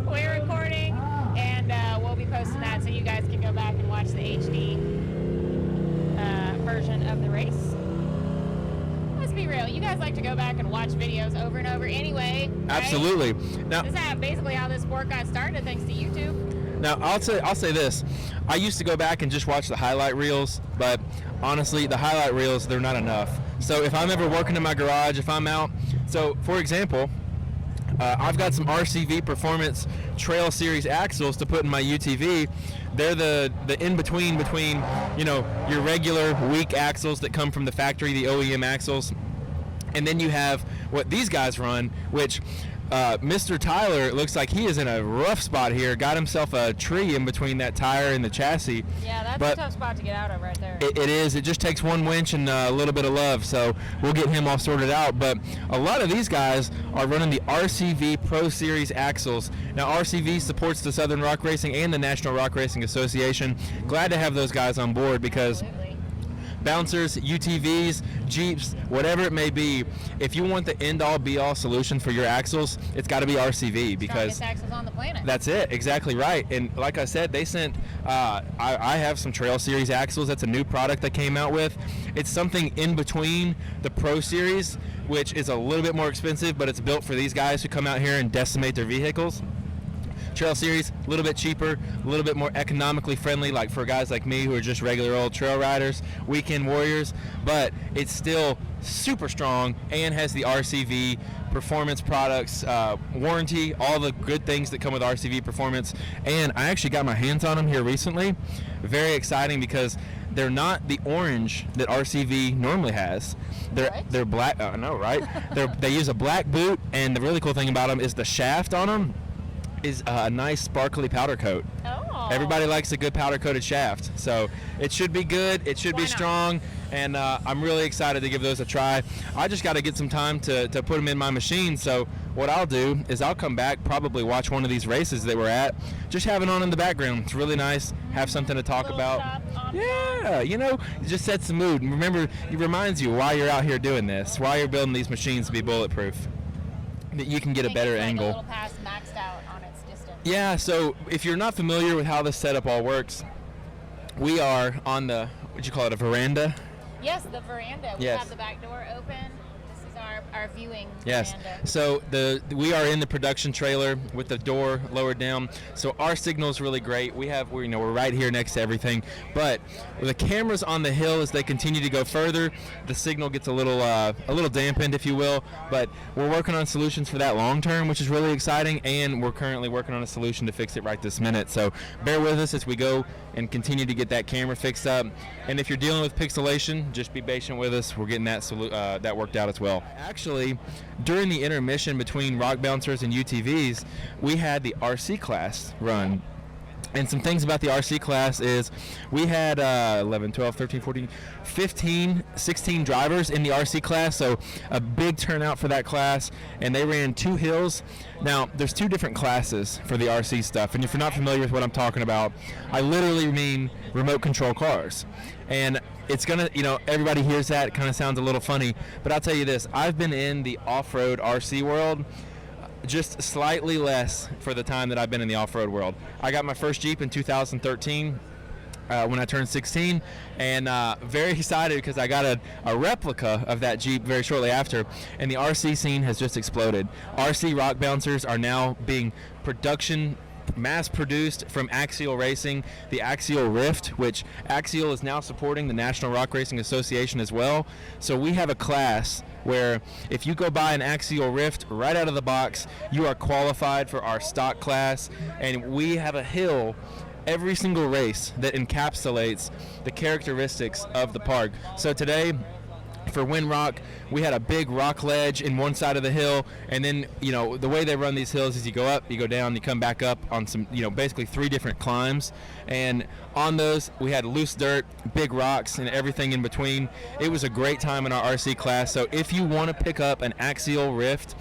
We're recording, and we'll be posting that so you guys can go back and watch the HD version of the race. Let's be real. You guys like to go back and watch videos over and over anyway, right? Absolutely. Now, this is basically how this sport got started, thanks to YouTube. Now, I'll say this. I used to go back and just watch the highlight reels, but honestly, the highlight reels, they're not enough. So if I'm ever working in my garage, if I'm out, so for example, I've got some RCV Performance Trail Series axles to put in my UTV. They're the in-between between, you know, your regular weak axles that come from the factory, the OEM axles. And then you have what these guys run, which Mr. Tyler, it looks like he is in a rough spot here. Got himself a tree in between that tire and the chassis. Yeah, that's a tough spot to get out of right there. It is. It just takes one winch and a little bit of love. So we'll get him all sorted out. But a lot of these guys are running the RCV Pro Series axles. Now, RCV supports the Southern Rock Racing and the National Rock Racing Association. Glad to have those guys on board because bouncers, UTVs, Jeeps, whatever it may be, if you want the end-all be-all solution for your axles, it's got to be RCV because strongest axles on the planet. That's it, exactly right. And like I said, they sent I have some Trail Series axles. That's a new product they came out with. It's something in between the Pro Series, which is a little bit more expensive, but it's built for these guys who come out here and decimate their vehicles. Trail Series, a little bit cheaper, a little bit more economically friendly, like for guys like me who are just regular old trail riders, weekend warriors, but it's still super strong and has the RCV performance products, warranty, all the good things that come with RCV performance. And I actually got my hands on them here recently. Very exciting because they're not the orange that RCV normally has. They're black. I know, right? They use a black boot, and the really cool thing about them is the shaft on them is a nice sparkly powder coat. Oh. Everybody likes a good powder coated shaft, so it should be good, it should be strong, and I'm really excited to give those a try. I just got to get some time to put them in my machine, so what I'll do is I'll come back, probably watch one of these races that we're at, just have it on in the background. It's really nice, have something to talk about. Yeah, you know, it just sets the mood, and remember, it reminds you why you're out here doing this, why you're building these machines to be bulletproof, that you can get a better angle. A little past maxed out on its distance. Yeah, so if you're not familiar with how this setup all works, we are on the, what'd you call it, a veranda? Yes, the veranda. We have the back door open. This is our viewing veranda. So we are in the production trailer with the door lowered down. So our signal is really great. We're right here next to everything. But with the cameras on the hill, as they continue to go further, the signal gets a little dampened, if you will. But we're working on solutions for that long term, which is really exciting. And we're currently working on a solution to fix it right this minute. So bear with us as we go and continue to get that camera fixed up. And if you're dealing with pixelation, just be patient with us. We're getting that worked out as well. Actually, during the intermission between rock bouncers and UTVs, we had the RC class run. And some things about the RC class is we had 11, 12, 13, 14, 15, 16 drivers in the RC class, so a big turnout for that class, and they ran 2 hills. Now, there's 2 different classes for the RC stuff, and if you're not familiar with what I'm talking about, I literally mean remote control cars. And it's gonna, you know, everybody hears that, it kind of sounds a little funny, but I'll tell you this, I've been in the off-road RC world just slightly less for the time that I've been in the off-road world. I got my first Jeep in 2013 when I turned 16, and very excited because I got a replica of that Jeep very shortly after, and the RC scene has just exploded. RC rock bouncers are now being mass produced from Axial Racing, the Axial Rift, which Axial is now supporting the National Rock Racing Association as well. So we have a class where if you go buy an Axial Rift right out of the box, you are qualified for our stock class, and we have a hill every single race that encapsulates the characteristics of the park. So today, for Windrock, we had a big rock ledge in one side of the hill, and then, you know, the way they run these hills is you go up, you go down, you come back up on some, you know, basically 3 different climbs, and on those we had loose dirt, big rocks, and everything in between. It was a great time in our RC class. So if you want to pick up an Axial Rift,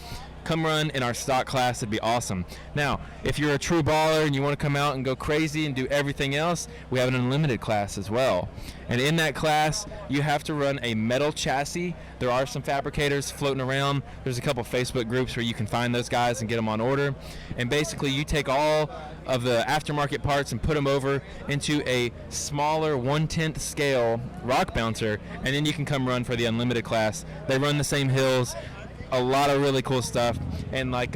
come run in our stock class. It'd be awesome. Now, if you're a true baller and you want to come out and go crazy and do everything else, we have an unlimited class as well. And in that class, you have to run a metal chassis. There are some fabricators floating around. There's a couple Facebook groups where you can find those guys and get them on order. And basically, you take all of the aftermarket parts and put them over into a smaller 1/10 scale rock bouncer, and then you can come run for the unlimited class. They run the same hills, a lot of really cool stuff, and like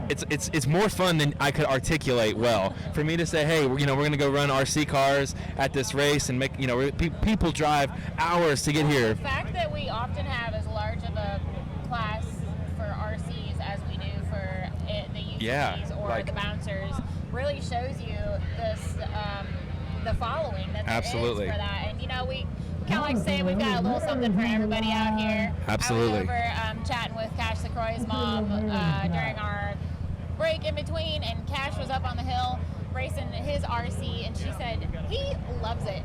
it's more fun than I could articulate well. For me to say, hey, we're gonna go run RC cars at this race and make, people drive hours to get here. The fact that we often have as large of a class for RCs as we do for the UTVs or the bouncers really shows you this the following that there Absolutely. is for that. And we kind of like to say we've got a little something for everybody out here. Absolutely. I was over chatting with Cash LaCroix's mom during our break in between, and Cash was up on the hill racing his RC, and she said he loves it.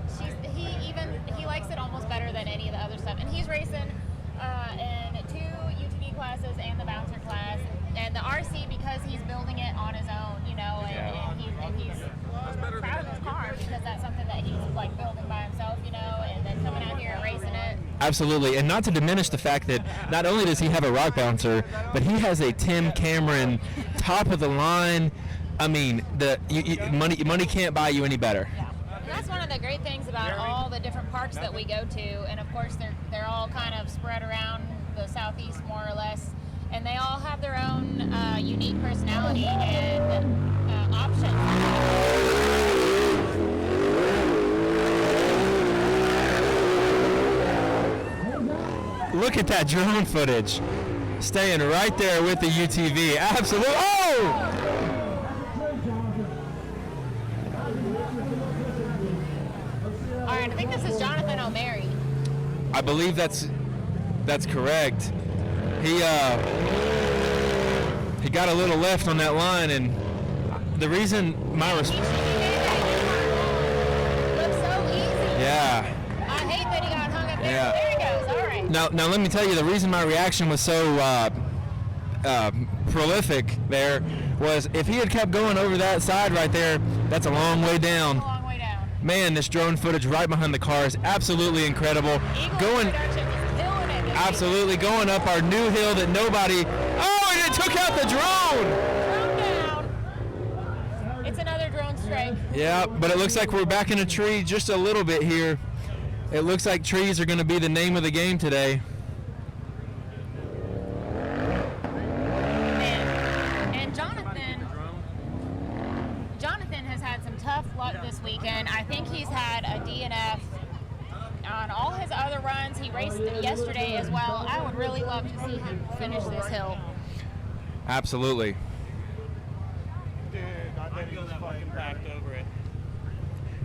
He likes it almost better than any of the other stuff. And he's racing in 2 UTV classes and the bouncer class, and the RC because he's building it on his own, and he's proud of his car because that's something that he's like building by himself, and then coming out here and racing it. Absolutely, and not to diminish the fact that not only does he have a rock bouncer, but he has a Tim Cameron top of the line. I mean, money can't buy you any better. Yeah. And that's one of the great things about all the different parks that we go to, and of course they're all kind of spread around the southeast more or less, and they all have their own unique personality and options. Look at that drone footage. Staying right there with the UTV. Absolutely. Oh! All right, I think this is Jonathan O'Mary. I believe that's correct. He got a little left on that line, and the reason my Looks so easy. Yeah. I hate that he got hung up there. Yeah. There he goes. All right. Now let me tell you, the reason my reaction was so prolific there was if he had kept going over that side right there, that's a long way down. A long way down. Man, this drone footage right behind the car is absolutely incredible. Going absolutely going up our new hill that nobody. Oh, and it took out the drone. Drone down. It's another drone strike. Yeah, but it looks like we're back in a tree just a little bit here. It looks like trees are going to be the name of the game today. And Jonathan has had some tough luck this weekend. I think he's had a DNF on all his other runs. He raced yesterday as well. I would really love to see him finish this hill. Absolutely. Dude, I bet he was fucking backed over it.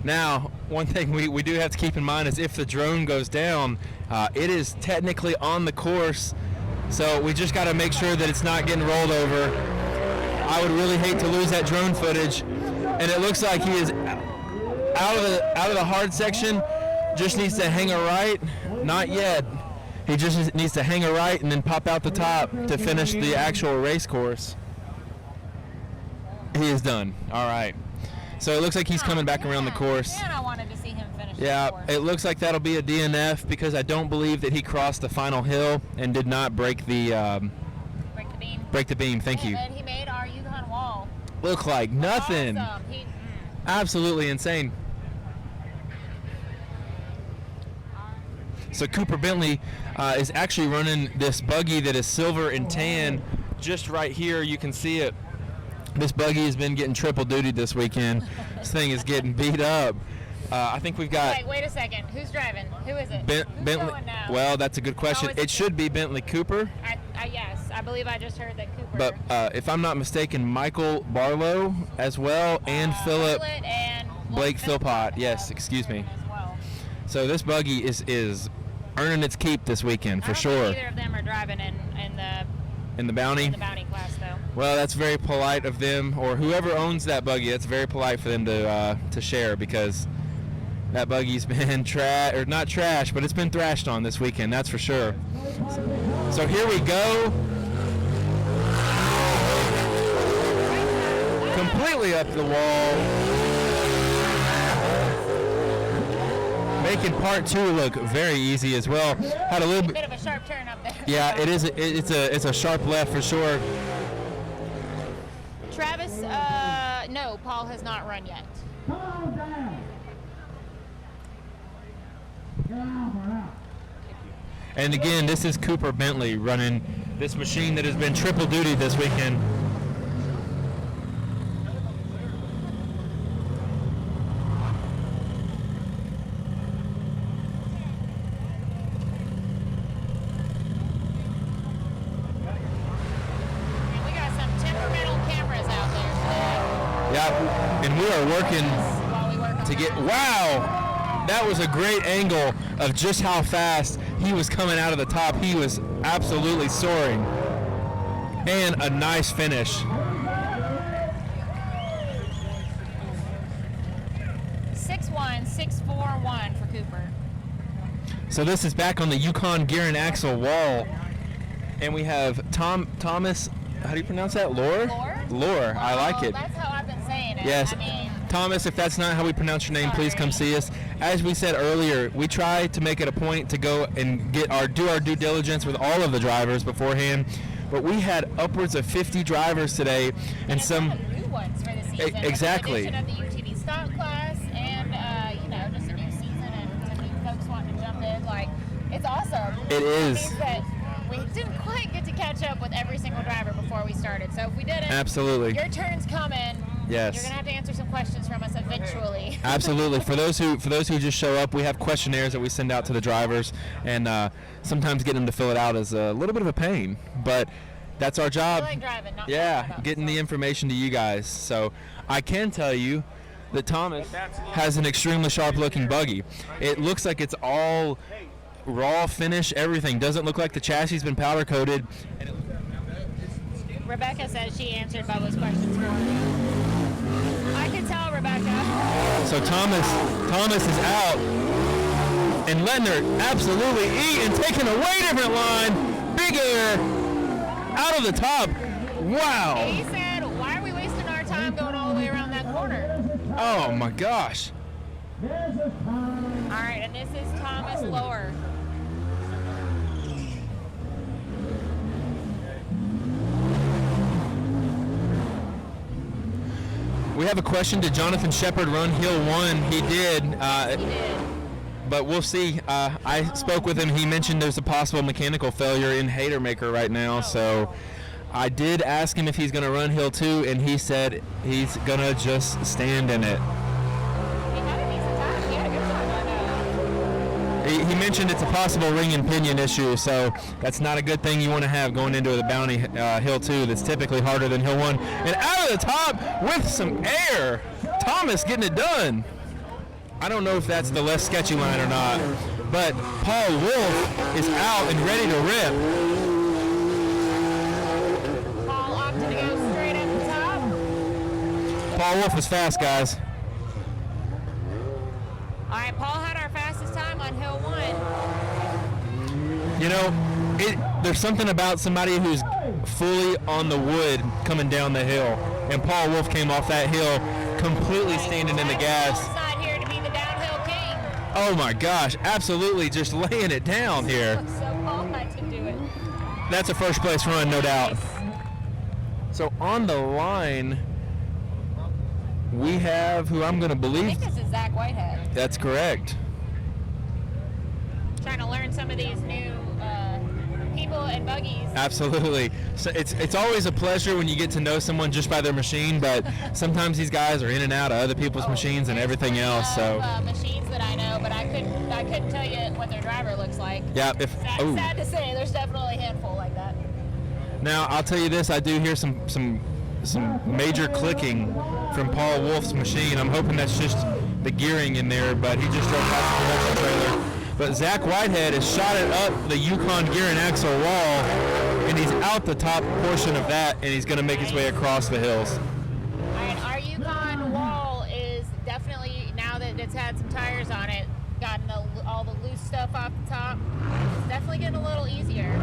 Now, one thing we do have to keep in mind is if the drone goes down, it is technically on the course, so we just got to make sure that it's not getting rolled over. I would really hate to lose that drone footage, and it looks like he is out of the hard section. Just needs to hang a right. Not yet. He just needs to hang a right and then pop out the top to finish the actual race course. He is done. All right. So it looks like he's coming back around the course. Man, I wanted to see him finish Yeah, the course. it looks like that'll be a DNF because I don't believe that he crossed the final hill and did not break the Break the beam. break the beam. Thank you. And he made our Yukon wall. Look like nothing. Awesome. Absolutely insane. So Cooper Bentley is actually running this buggy that is silver and tan. Just right here, you can see it. This buggy has been getting triple duty this weekend. This thing is getting beat up. I think we've got. Wait a second. Who's driving? Who is it? Who's Bentley. Going now? Well, that's a good question. Oh, it should be Bentley Cooper. Yes, I believe I just heard that Cooper. But if I'm not mistaken, Michael Barlow as well, and Philip and Blake Philpott. Yes, excuse me. As well. So this buggy is earning its keep this weekend for I don't sure. think either of them are driving in the bounty. the bounty class though. Well, that's very polite of them, or whoever owns that buggy. That's very polite for them to share because that buggy's been not trash, but it's been thrashed on this weekend. That's for sure. So here we go. completely up the wall, making part 2 look very easy as well. Had a little bit of a sharp turn up there. Yeah, it is. It's a sharp left for sure. Travis, no, Paul has not run yet. And again, this is Cooper Bentley running this machine that has been triple duty this weekend. And we got some temperamental cameras out there today. Yeah, and we are working While we work on to get, that. wow, that was a great angle of just how fast he was coming out of the top. He was absolutely soaring. And a nice finish. 6-1, 6-4-1 for Cooper. So this is back on the Yukon gear and axle wall. And we have Thomas, how do you pronounce that? Lore? Lore? I like it. That's how I've been saying it. Yes. I mean, Thomas, if that's not how we pronounce your name, please come see us. As we said earlier, we try to make it a point to go and do our due diligence with all of the drivers beforehand. But we had upwards of 50 drivers today, and a some lot of new ones for the season. exactly. With the addition of the UTV stock class, and just a new season and some new folks wanting to jump in. Like, it's awesome. It is. It means that we didn't quite get to catch up with every single driver before we started. So if we didn't, Absolutely. your turn's coming. Yes. You're gonna have to answer some questions from us eventually. Absolutely. For those who just show up, we have questionnaires that we send out to the drivers, and sometimes getting them to fill it out is a little bit of a pain, but that's our job. I like driving, not Yeah, getting the information to you guys. So I can tell you that Thomas has an extremely sharp-looking buggy. It looks like it's all raw finish, everything. Doesn't look like the chassis has been powder coated. Rebecca says she answered Bubba's questions for me. I can tell, Rebecca. So Thomas is out and letting her absolutely eat and taking a way different line. Big air out of the top. Wow. He said, why are we wasting our time going all the way around that corner? Oh my gosh. All right, and this is Thomas Lower. We have a question. Did Jonathan Shepard run Hill 1? He did. He did. But we'll see. I spoke with him. He mentioned there's a possible mechanical failure in Hatermaker right now. So I did ask him if he's going to run Hill 2, and he said he's going to just stand in it. He had a decent time. He had a good time on He mentioned it's a possible ring and pinion issue, so that's not a good thing you want to have going into the Bounty Hill 2 that's typically harder than Hill 1. And out of the top with some air, Thomas getting it done. I don't know if that's the less sketchy line or not, but Paul Wolf is out and ready to rip. Paul opted to go straight up the top. Paul Wolf is fast, guys. All right, Paul had our fastest time on Hill 1. You know, there's something about somebody who's fully on the wood coming down the hill, and Paul Wolf came off that hill completely standing in the gas. Paul's not here to be the downhill king. Oh my gosh, absolutely just laying it down here. So Paul had to do it. That's a first place run, no doubt. So on the line, we have who I'm going to I believe. think this is Zach Whitehead. That's correct. Trying to learn some of these new people and buggies. Absolutely. So it's always a pleasure when you get to know someone just by their machine, but sometimes these guys are in and out of other people's machines and everything else. So machines that I know, but I couldn't tell you what their driver looks like. yeah, Sad to say, there's definitely a handful like that. Now I'll tell you this: I do hear some major clicking from Paul Wolf's machine. I'm hoping that's just the gearing in there, but he just drove past the production trailer. But Zach Whitehead has shot it up the Yukon gear and axle wall, and he's out the top portion of that, and he's going to make his way across the hills. All right, our Yukon wall is definitely, now that it's had some tires on it, gotten all the loose stuff off the top. It's definitely getting a little easier.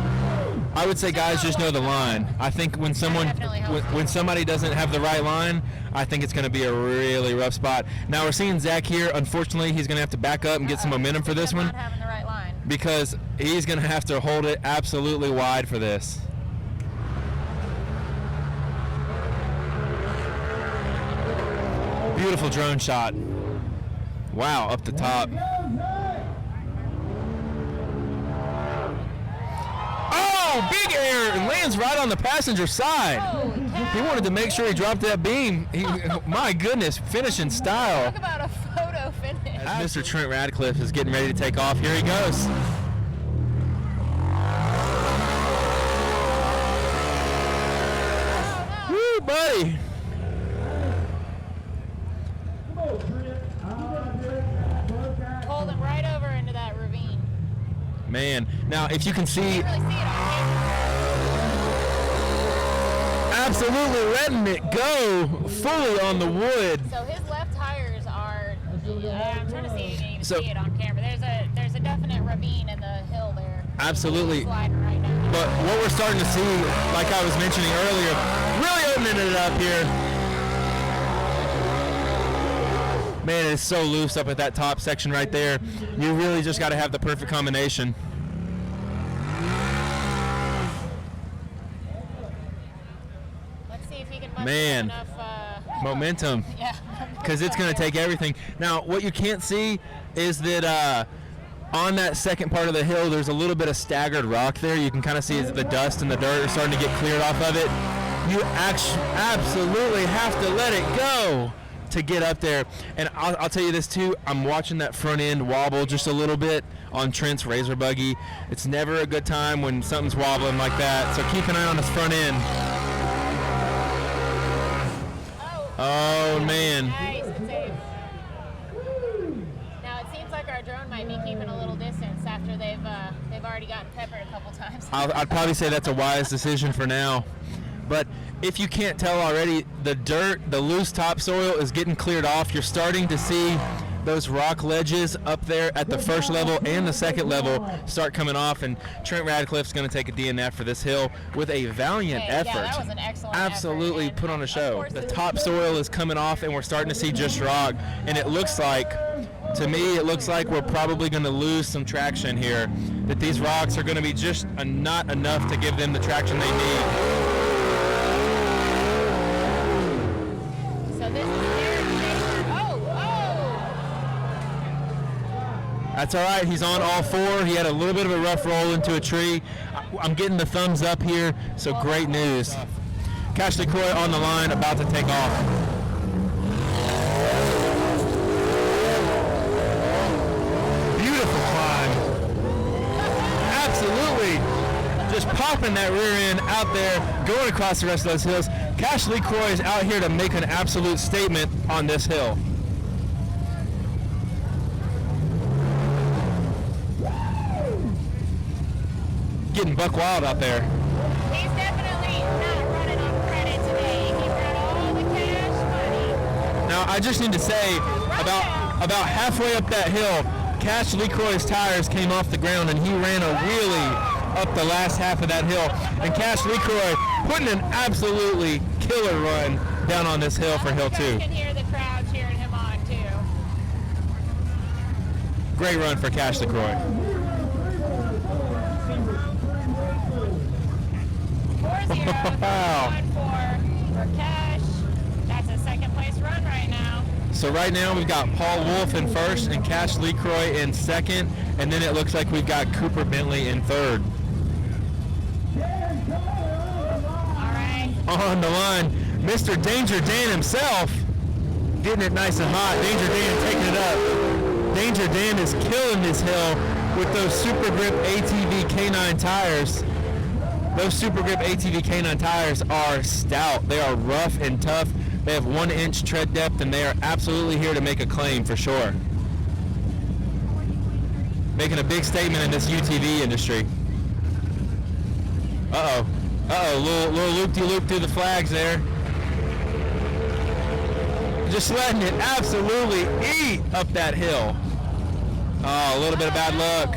I would say guys just know the line. I think when somebody doesn't have the right line, I think it's going to be a really rough spot. Now we're seeing Zach here. Unfortunately, he's going to have to back up and get some momentum for this one. Not having the right line. Because he's going to have to hold it absolutely wide for this. Beautiful drone shot. Wow, up the top. Oh, big air, and lands right on the passenger side. He wanted to make sure he dropped that beam. My goodness, finish in style. Talk about a photo finish. As Mr. Trent Radcliffe is getting ready to take off, here he goes. Woo, buddy. Pulled him right over into that ravine. Man, now if you can see, You can't really see it on camera. absolutely letting it go fully on the wood. So his left tires are. I'm trying to see if you can even So- see it on camera. There's a definite ravine in the hill there. Absolutely. Sliding right now. But what we're starting to see, like I was mentioning earlier, really opening it up here. Man, it's so loose up at that top section right there. You really just got to have the perfect combination. Let's see if he can muster Man. enough. Momentum, Yeah. because it's going to take everything. Now, what you can't see is that on that second part of the hill, there's a little bit of staggered rock there. You can kind of see the dust and the dirt are starting to get cleared off of it. You absolutely have to let it go to get up there. And I'll tell you this too, I'm watching that front end wobble just a little bit on Trent's Razor buggy. It's never a good time when something's wobbling like that, so keep an eye on his front end. Oh man. Nice, good save. Now it seems like our drone might be keeping a little distance after they've already gotten peppered a couple times. I'd probably say that's a wise decision for now. But if you can't tell already, the dirt, the loose topsoil is getting cleared off. You're starting to see those rock ledges up there at the first level and the second level start coming off, and Trent Radcliffe's going to take a DNF for this hill with a valiant effort. Yeah, that was an excellent Absolutely effort. put on a show. Course, The topsoil is coming off, and we're starting to see just rock, and it looks like, to me, it looks like we're probably going to lose some traction here, that these rocks are going to be just not enough to give them the traction they need. So this is their That's all right. He's on all four. He had a little bit of a rough roll into a tree. I'm getting the thumbs up here, so great news. Cash LeCroy on the line, about to take off. Beautiful climb. Absolutely. Just popping that rear end out there, going across the rest of those hills. Cash LeCroy is out here to make an absolute statement on this hill. Getting buck wild out there. He's definitely not running on credit today. He got all the cash money. Now I just need to say, about halfway up that hill, Cash LeCroy's tires came off the ground and he ran a wheelie up the last half of that hill. And Cash LeCroy putting an absolutely killer run down on this hill for Hill 2. You can hear the crowd cheering him on too. Great run for Cash LeCroy. 4-0 Wow. for Cash. That's a second place run right now. So right now we've got Paul Wolf in first and Cash LeCroy in second, and then it looks like we've got Cooper Bentley in third. All right. On the line, Mr. Danger Dan himself, getting it nice and hot. Danger Dan taking it up. Danger Dan is killing this hill with those Super Grip ATV K9 tires. Those Super Grip ATV K9 tires are stout. They are rough and tough. They have 1 inch tread depth, and they are absolutely here to make a claim for sure. Making a big statement in this UTV industry. Uh-oh. Uh-oh, little loop-de-loop through the flags there. Just letting it absolutely eat up that hill. Oh, a little bit of bad luck.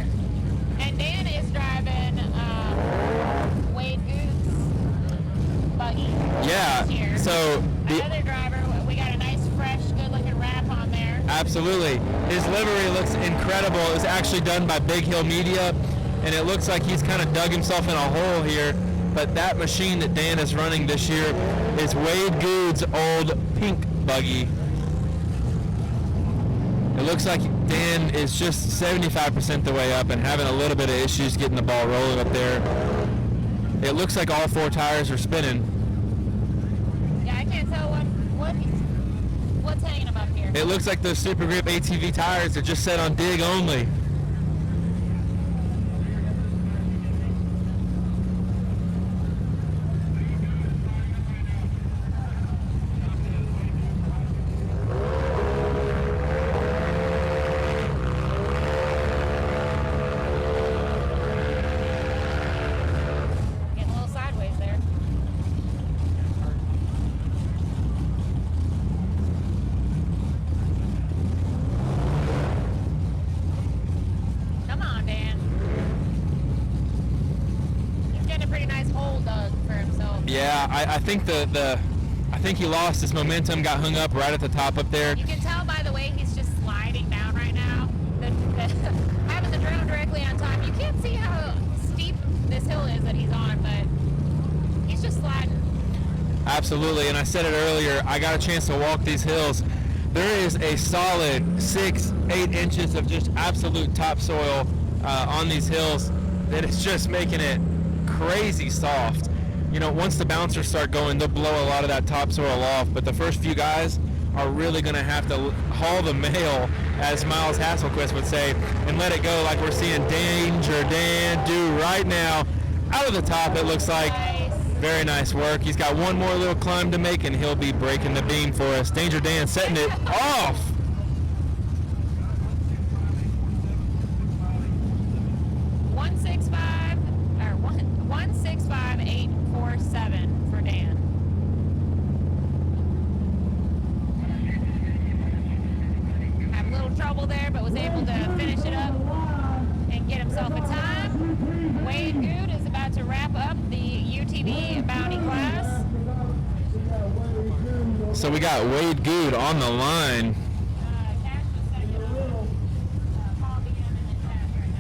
And Dan is driving Wade Goode's buggy. Yeah, Here. so Another driver, Absolutely. His livery looks incredible. It was actually done by Big Hill Media, and it looks like he's kind of dug himself in a hole here. But that machine that Dan is running this year is Wade Good's old pink buggy. It looks like Dan is just 75% the way up and having a little bit of issues getting the ball rolling up there. It looks like all 4 tires are spinning. Yeah, I can't tell what's hanging him up here. It looks like those Super Grip ATV tires are just set on dig only. Getting a little sideways there. Come on, Dan. He's getting a pretty nice hole dug for himself. Yeah, I think I think he lost his momentum, got hung up right at the top up there. You can tell by the way he's just sliding down right now. Having the drone directly on top, you can't see how steep this hill is that he's on, but he's just sliding. Absolutely, and I said it earlier, I got a chance to walk these hills. There is a solid 6-8 inches of just absolute topsoil on these hills that is just making it crazy soft. You know, once the bouncers start going, they'll blow a lot of that topsoil off, but the first few guys are really going to have to haul the mail, as Miles Hasselquist would say, and let it go like we're seeing Danger Dan do right now. Out of the top, it looks like. Nice. Very nice work. He's got one more little climb to make, and he'll be breaking the beam for us. Danger Dan setting it off. One 165.847 for Dan. Had a little trouble there, but was able to finish it up and get himself a time. Wade Good is about to wrap up the UTV bounty class. So we got Wade Good on the line. Cash was second on Paul BM and then Cash right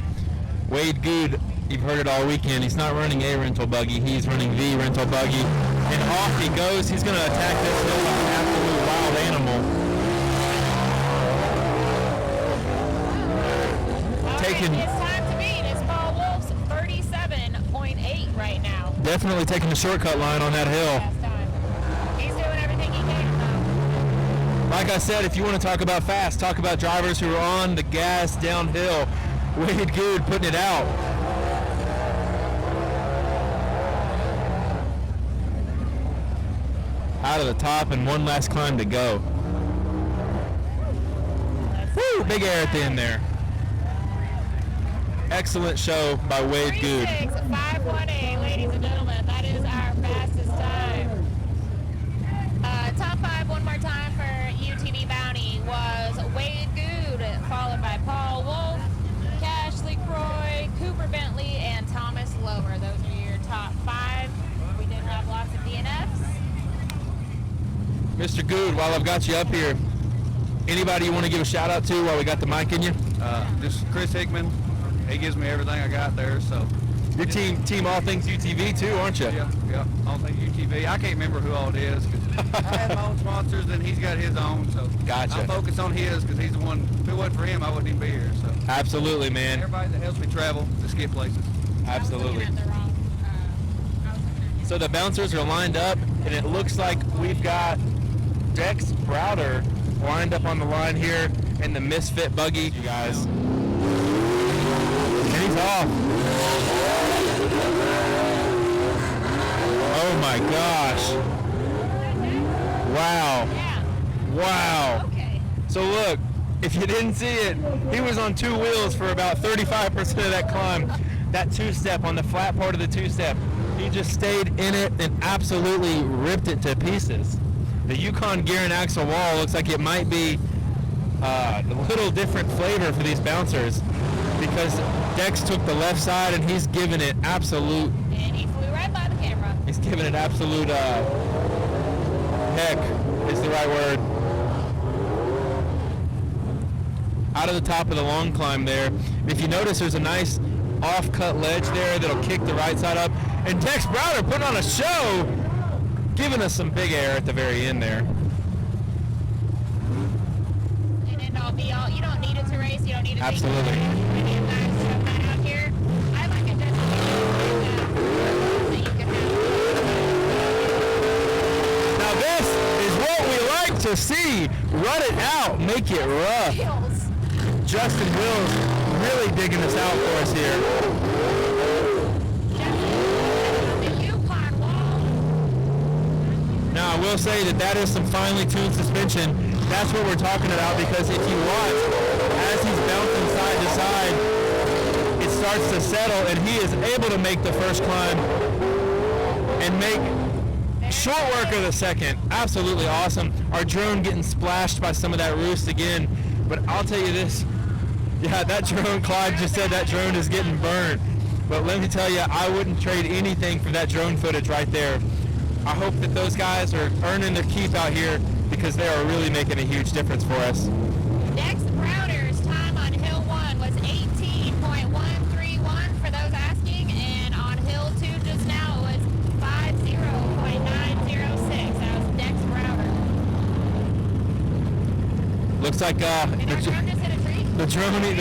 now. Wade Good, you've heard it all weekend. He's not running a rental buggy. He's running the rental buggy. And off he goes. He's going to attack this hill like an absolute wild animal. Taking, His time to beat is Paul Wolf's 37.8 right now. definitely taking the shortcut line on that hill. Last time. He's doing everything he can though. Like I said, if you want to talk about fast, talk about drivers who are on the gas downhill. Wade Good putting it out. Out of the top and one last climb to go. Woo! Big air at the end there. Excellent show by Wade Good. 36518, ladies and gentlemen. That is our fastest time. Top 5 one more time for UTV Bounty was Wade Good, followed by Paul Wolf, Cash LeCroy, Cooper Bentley, and Thomas Lower. Those are your top 5. We did have lots of DNFs. Mr. Good, while I've got you up here, anybody you want to give a shout out to while we got the mic in you? This is Chris Hickman. He gives me everything I got there, so. Your team all things UTV too, aren't you? Yeah, all things UTV. I can't remember who all it is, 'cause I have my own sponsors and he's got his own, so. Gotcha. I'm focused on his, because he's the one, if it wasn't for him, I wouldn't even be here, so. Absolutely, man. Everybody that helps me travel to skip places. Absolutely. I was looking at the wrong, So the bouncers are lined up, and it looks like we've got Dex Browder lined up on the line here in the Misfit buggy, you guys. And he's off. Oh my gosh. Wow. Yeah. Wow. Okay. So look, if you didn't see it, he was on 2 wheels for about 35% of that climb. That 2-step on the flat part of the 2-step. He just stayed in it and absolutely ripped it to pieces. The Yukon gear and axle wall looks like it might be a little different flavor for these bouncers, because Dex took the left side and he's giving it absolute. And he flew right by the camera. He's giving it absolute heck is the right word. out of the top of the long climb there. If you notice, there's a nice off-cut ledge there that'll kick the right side up. And Dex Browder putting on a show, giving us some big air at the very end there. And end all be all. You don't need it to race. You don't need to Absolutely. Think out here. I like it just that you can have. Now this is what we like to see. Run it out, make it rough. Wheels. Justin Wills really digging this out for us here. The Yukon wall. Now I will say that is some finely tuned suspension. That's what we're talking about, because if you watch, as he's bouncing side to side, it starts to settle, and he is able to make the first climb and make short work of the second. Absolutely awesome. Our drone getting splashed by some of that roost again, but I'll tell you this. Yeah, that drone, Clyde just said that drone is getting burned. But let me tell you, I wouldn't trade anything for that drone footage right there. I hope that those guys are earning their keep out here, because they are really making a huge difference for us. Dex Browder's time on Hill 1 was 18.131 for those asking, and on Hill 2 just now it was 50.906. That was Dex Browder. Looks like And our drone just hit a tree. the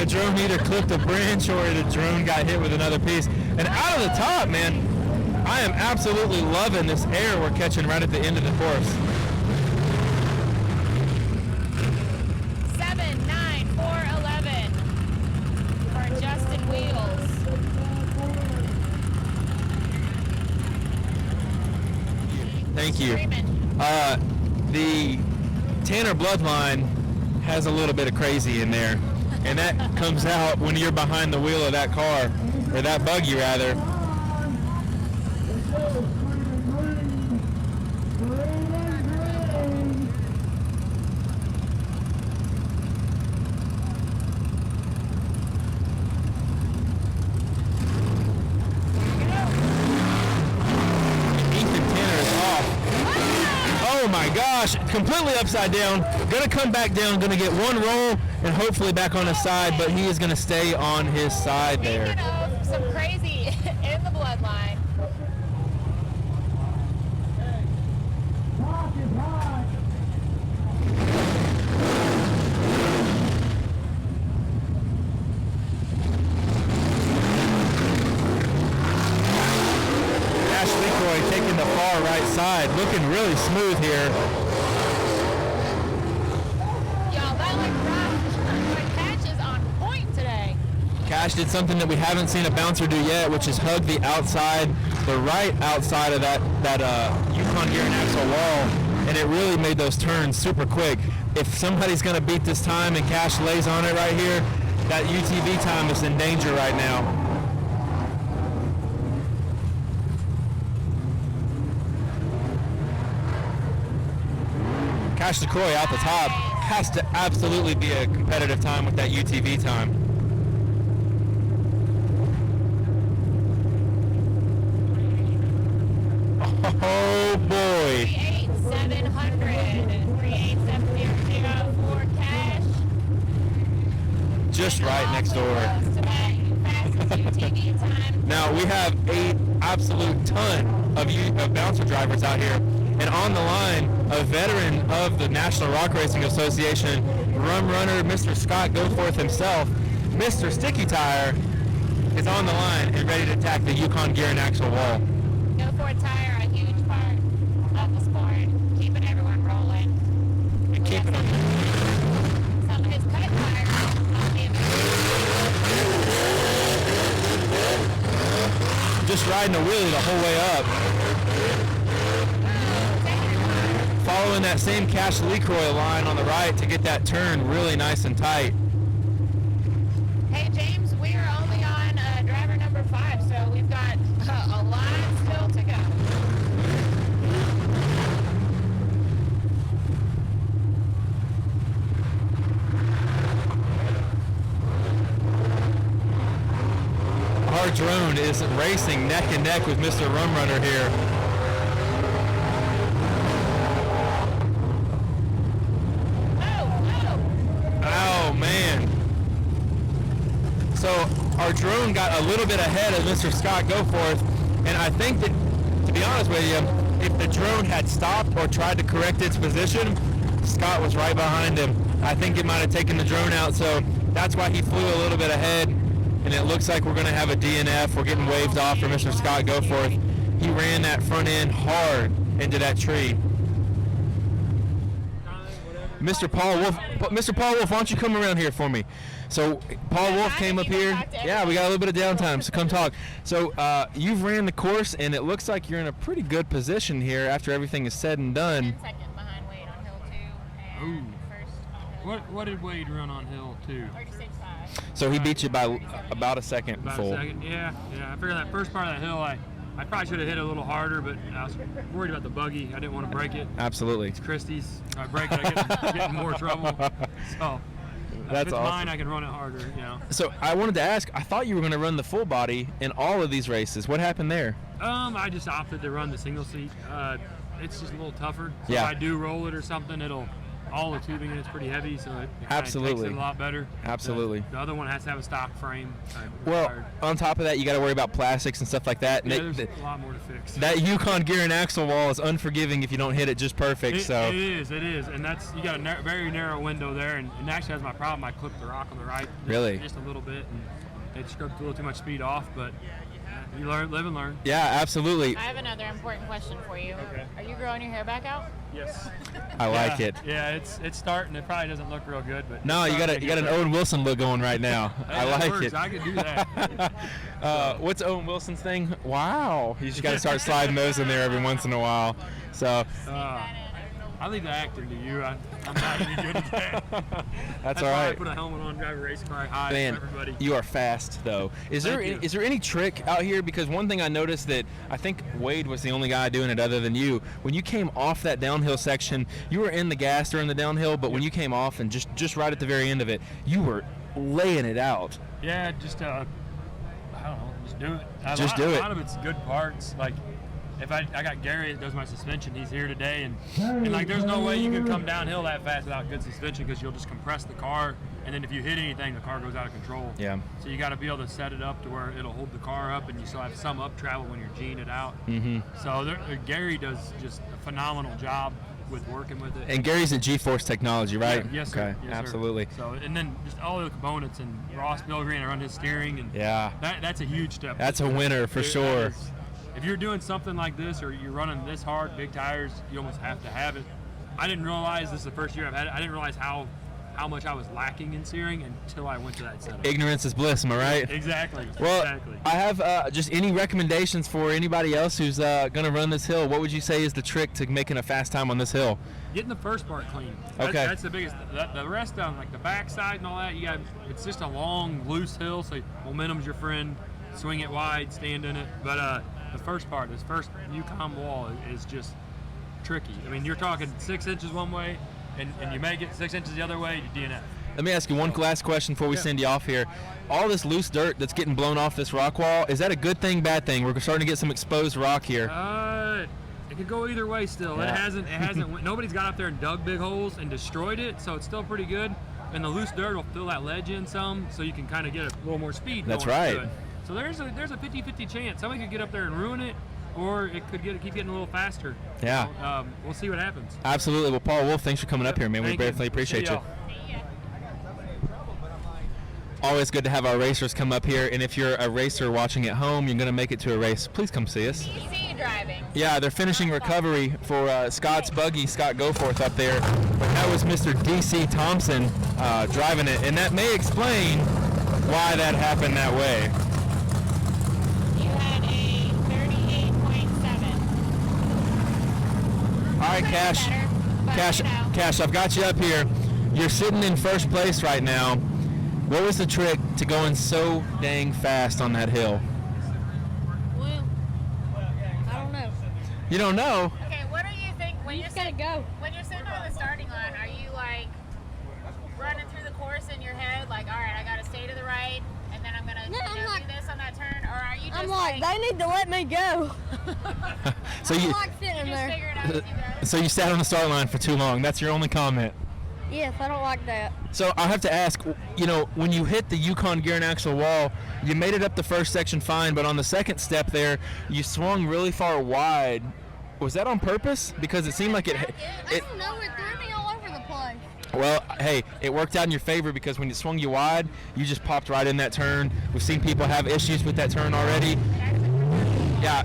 drone either clipped a branch or the drone got hit with another piece. And out of the top, man, I am absolutely loving this air we're catching right at the end of the course. 7.9411 for Justin Wheels. Thank you. Screaming. The Tanner bloodline has a little bit of crazy in there, and that comes out when you're behind the wheel of that car, or that buggy rather. Oh my gosh, completely upside down. Gonna come back down, gonna get one roll, and hopefully back on his side, but he is gonna stay on his side there. Speaking of some crazy in the bloodline. Taking the far right side, looking really smooth here. Y'all, that looked rough, but Cash is on point today. Cash did something that we haven't seen a bouncer do yet, which is hug the outside, the right outside of that Yukon gear and axle wall, and it really made those turns super quick. If somebody's going to beat this time and Cash lays on it right here, that UTV time is in danger right now. Cash LaCroix out the top has to absolutely be a competitive time with that UTV time. Oh boy. 38700, 38700 for Cash. Just right next door. Close to that fastest UTV time. Now we have an absolute ton of bouncer drivers out here. And on the line, a veteran of the National Rock Racing Association, rum runner, Mr. Scott Goforth himself, Mr. Sticky Tire, is on the line and ready to attack the Yukon gear and axle wall. Go-Ford Tire, a huge part of the sport, keeping everyone rolling. And keeping them. Some of his cut tires on the Just riding a wheelie the whole way up. Following that same Cash LaCroix line on the right to get that turn really nice and tight. Hey James, we are only on driver number 5, so we've got a lot still to go. Our drone is racing neck and neck with Mr. Rum Runner here. Oh man. drone got a little bit ahead of Mr. Scott Goforth, and I think that, to be honest with you, if the drone had stopped or tried to correct its position, Scott was right behind him. I think it might have taken the drone out, so that's why he flew a little bit ahead, and it looks like we're going to have a DNF. We're getting waved off for Mr. Scott Goforth. He ran that front end hard into that tree. Mr. Paul Wolf, why don't you come around here for me? So Paul Wolf came up here. Yeah, we got a little bit of downtime, so come talk. So you've ran the course, and it looks like you're in a pretty good position here after everything is said and done. 10 seconds behind Wade on hill 2 and first on hill. What did Wade run on hill 2? 36.5. So he beat you by about a second About full. a second. Yeah. I figured that first part of that hill, I probably should have hit it a little harder, but I was worried about the buggy. I didn't want to break it. Absolutely. It's Christie's. If I break it, I get in more trouble. So That's if it's awesome. mine, I can run it harder. You know. So I wanted to ask, I thought you were going to run the full body in all of these races. What happened there? I just opted to run the single seat. It's just a little tougher. So Yeah. if I do roll it or something, all the tubing in it's pretty heavy, so it kinda Absolutely. takes it a lot better. Absolutely. The other one has to have a stock frame. Well, required. on top of that, you got to worry about plastics and stuff like that. Yeah, And there's a lot more to fix. that Yukon gear and axle wall is unforgiving if you don't hit it just perfect. It So is, and that's you got a very narrow window there, and actually that's my problem. I clipped the rock on the right, Really? just a little bit, and it scrubbed a little too much speed off. But you live and learn. yeah, absolutely. I have another important question for you. Okay. Are you growing your hair back out? Yes. I like it. Yeah, it's starting. It probably doesn't look real good, but No, it's you got starting to an get better. Owen Wilson look going right now. Hey, I that like works. it. I could do that. What's Owen Wilson's thing? Wow. You just got to start sliding those in there every once in a while. So I leave the acting to you. I'm not any good at that. that's why all I right. put a helmet on, drive a race car, hide Man, from everybody. you are fast though. Is there Thank you. is there any trick out here? Because one thing I noticed that I think Wade was the only guy doing it other than you. When you came off that downhill section, you were in the gas during the downhill, but when you came off and just right at the very end of it, you were laying it out. Yeah, just I don't know, just do it. Just do it. A lot of it's good parts. Like if I got Gary that does my suspension, he's here today, and like there's no way you can come downhill that fast without good suspension because you'll just compress the car, and then if you hit anything, the car goes out of control. Yeah. So you got to be able to set it up to where it'll hold the car up, and you still have some up travel when you're G'ing it out. Mm-hmm. So Gary does just a phenomenal job with working with it. And Gary's at G-Force Technology, right? Yeah, yes, sir. Okay, Yes, sir. absolutely. So, and then just all the components, and Ross Bilgreen run his steering, and Yeah. that's a huge step. That's a winner for That sure. is- if you're doing something like this, or you're running this hard, big tires, you almost have to have it. I didn't realize this is the first year I've had it. I didn't realize how much I was lacking in steering until I went to that setup. Ignorance is bliss, am I right? Exactly. Well, exactly. I have just any recommendations for anybody else who's going to run this hill. What would you say is the trick to making a fast time on this hill? Getting the first part clean. Okay. That's the biggest. The rest on like the backside and all that, you got. It's just a long, loose hill, so momentum's your friend. Swing it wide, stand in it. But the first part, this first Yukon wall, is just tricky. I mean, you're talking 6 inches one way, and you make it 6 inches the other way, you DNF. Let me ask you one last question before we send you off here. All this loose dirt that's getting blown off this rock wall, is that a good thing, bad thing? We're starting to get some exposed rock here. It could go either way still. Yeah. It hasn't. Nobody's got up there and dug big holes and destroyed it, so it's still pretty good. And the loose dirt will fill that ledge in some, so you can kind of get a little more speed. That's going right. to it. So there's a 50-50 chance. Somebody could get up there and ruin it, or it could keep getting a little faster. Yeah. So, we'll see what happens. Absolutely. Well, Paul Wolf, thanks for coming up here, man. We Thank you. definitely appreciate See you. y'all. Always good to have our racers come up here, and if you're a racer watching at home, you're going to make it to a race, please come see us. DC driving. Yeah, they're finishing recovery for Scott's buggy, Scott Goforth up there. But that was Mr. DC Thompson driving it, and that may explain why that happened that way. You had a 38.7. All right, Pretty Cash. better, but, Cash, you know. Cash, I've got you up here. You're sitting in first place right now. What was the trick to going so dang fast on that hill? Well, I don't know. You don't know? Okay, what do you think when You you're just gotta go. when you're sitting on the starting line? Are you like running through the course in your head, like, all right, I gotta stay to the right, and then I'm gonna No, I'm do like- this on that turn, or are you just I'm like, they need to let me go. So I you like sitting you just there. figure it out as you go? so you sat on the start line for too long. That's your only comment. Yes, I don't like that. So I have to ask, you know, when you hit the Yukon gear and axle wall, you made it up the first section fine, but on the second step there, you swung really far wide. Was that on purpose? Because it seemed like it I don't know. It threw me all over the place. well, hey, it worked out in your favor because when it swung you wide, you just popped right in that turn. We've seen people have issues with that turn already. Yeah,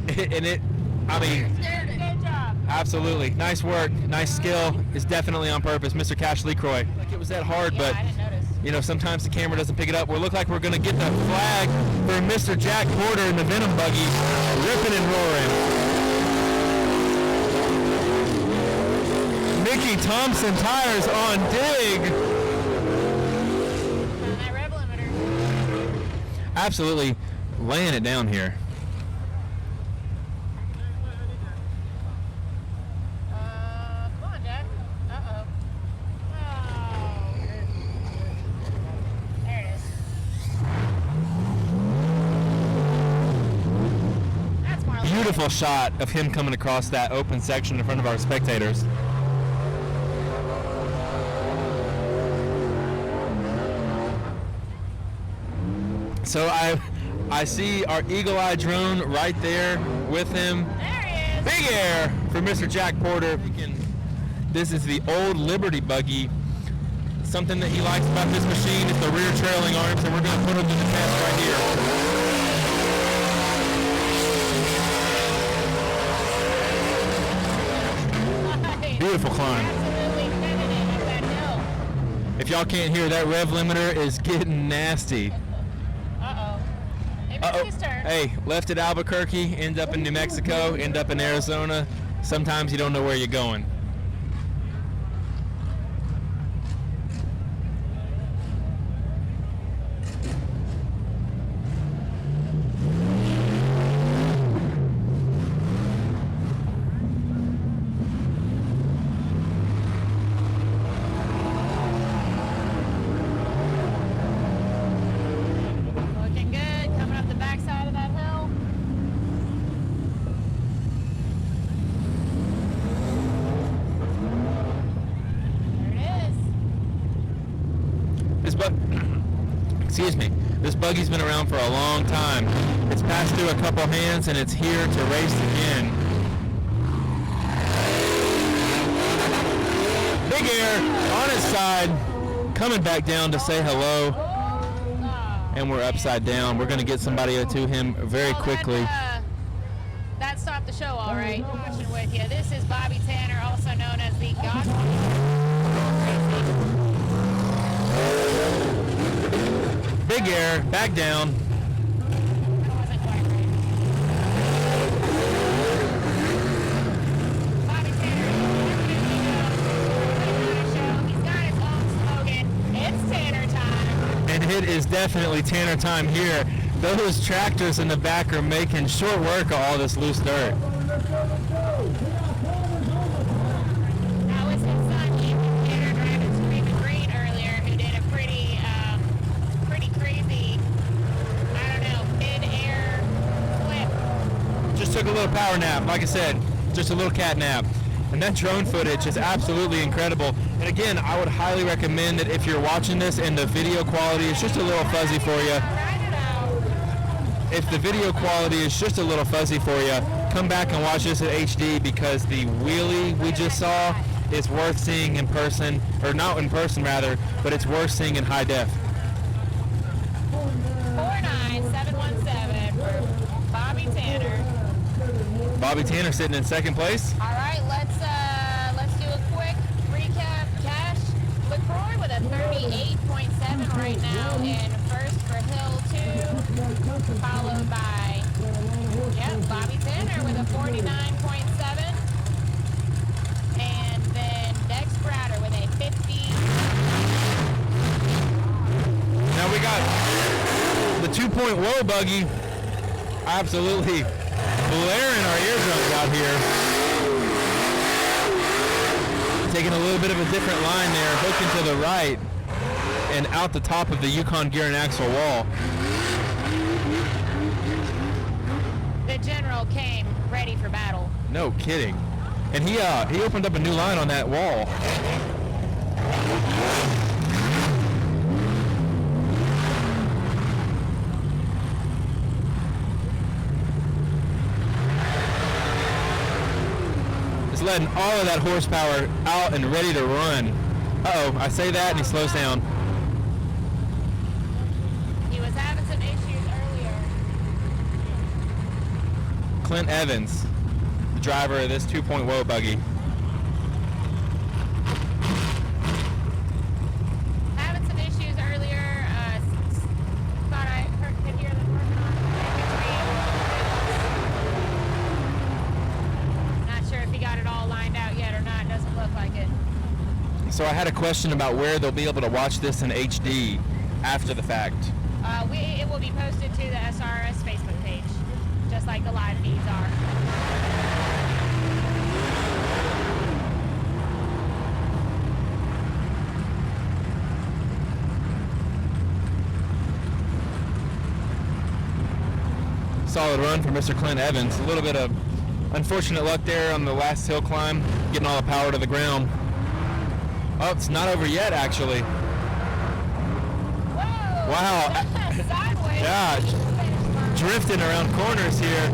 I mean, Good job. absolutely. Nice work, nice skill. It's definitely on purpose, Mr. Cash LeCroy. Like it was that hard, Yeah, but I didn't notice. you know, sometimes the camera doesn't pick it up. We look like we're going to get the flag for Mr. Jack Porter in the Venom buggy, ripping and roaring. Mickey Thompson tires on dig. That rev limiter. Absolutely laying it down here. Come on, Jack. Uh-oh. Oh. There it is. That's more like Beautiful shot of him coming across that open section in front of our spectators. So I see our Eagle Eye drone right there with him. There he is. Big air for Mr. Jack Porter. This is the old Liberty buggy. Something that he likes about this machine is the rear trailing arms, and we're going to put them to the test right here. Beautiful climb. Absolutely feminine up that hill. If y'all can't hear, that rev limiter is getting nasty. Uh-oh. It missed his turn. Hey, left at Albuquerque, end up in New Mexico, end up in Arizona. Sometimes you don't know where you're going. Looking good. Coming up the backside of that hill. There it is. Excuse me. This buggy's been around for a long time. It's passed through a couple hands and it's here to race again. Big air on its side, coming back down to say hello, and we're upside down. We're going to get somebody to him very Well, quickly. That stopped the show, all right. Watching with you. This is Bobby Tanner, also known as the Godfather. Big air, back down. That wasn't quite right. Bobby Tanner, he's got his own slogan. It's Tanner time. And it is definitely Tanner time here. Those tractors in the back are making short work of all this loose dirt. That was his son, Ethan Tanner, driving Screaming Green earlier, who did a pretty crazy, I don't know, mid-air flip. Just took a little power nap, like I said, just a little cat nap. And that drone footage is absolutely incredible. And again, I would highly recommend that if you're watching this and the video quality is just a little fuzzy for you, Ride it out. if the video quality is just a little fuzzy for you, come back and watch this at HD because the wheelie we just saw is worth seeing in person, or not in person rather, but it's worth seeing in high def. 49717 for Bobby Tanner. Bobby Tanner sitting in second place. All right, let's do a quick recap. Cash LeCroy with a 38.7 right now in first for Hill 2, followed by Bobby Tanner with a 49.7, and then Dex Browder with a 50. Now we got the 2-point low buggy absolutely blaring our eardrums out here. Taking a little bit of a different line there, hooking to the right and out the top of the Yukon gear and axle wall. The general came ready for battle. No kidding. And he opened up a new line on that wall. Just letting all of that horsepower out and ready to run. Uh-oh, I say that and he slows down. He was having some issues earlier. Clint Evans, the driver of this 2.0 buggy. Having some issues earlier. Thought I could hear them working on it. Not sure if he got it all lined out yet or not. Doesn't look like it. So I had a question about where they'll be able to watch this in HD after the fact. It will be posted to the SRRS Facebook page, just like the live feeds are. Solid run for Mr. Clint Evans. A little bit of unfortunate luck there on the last hill climb, getting all the power to the ground. Oh, it's not over yet, actually. Whoa! Wow. Sideways. Yeah, drifting around corners here.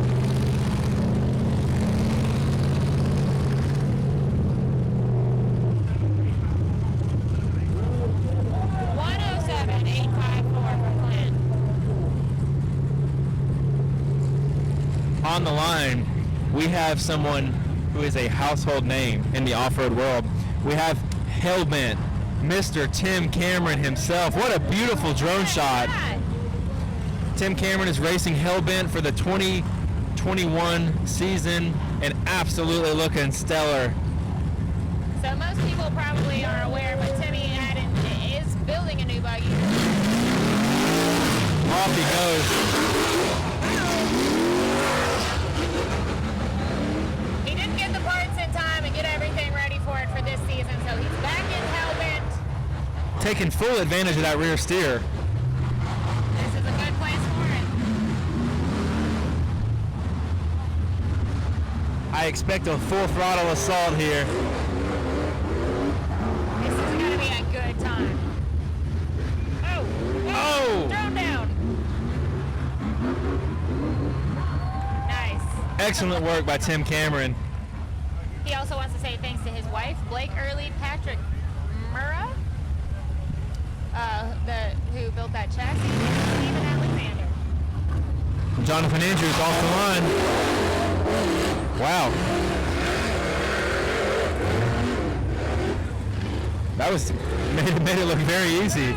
On the line, we have someone who is a household name in the off-road world. We have Hellbent, Mr. Tim Cameron himself. What a beautiful drone shot. Tim Cameron is racing Hellbent for the 2021 season and absolutely looking stellar. So most people probably are aware, but Timmy is building a new buggy. Off he goes. He didn't get the parts in time and get everything ready for it for this season, so he's back in Hellbent. Taking full advantage of that rear steer. This is a good place for it. I expect a full throttle assault here. This is going to be a good time. Oh! Oh! Drone down. Nice. Excellent work by Tim Cameron. He also wants to say thanks to his wife, Blake Early, Patrick Murrah, who built that chassis, and Stephen Alexander. Jonathan Andrews off the line. Wow. That was made it look very easy.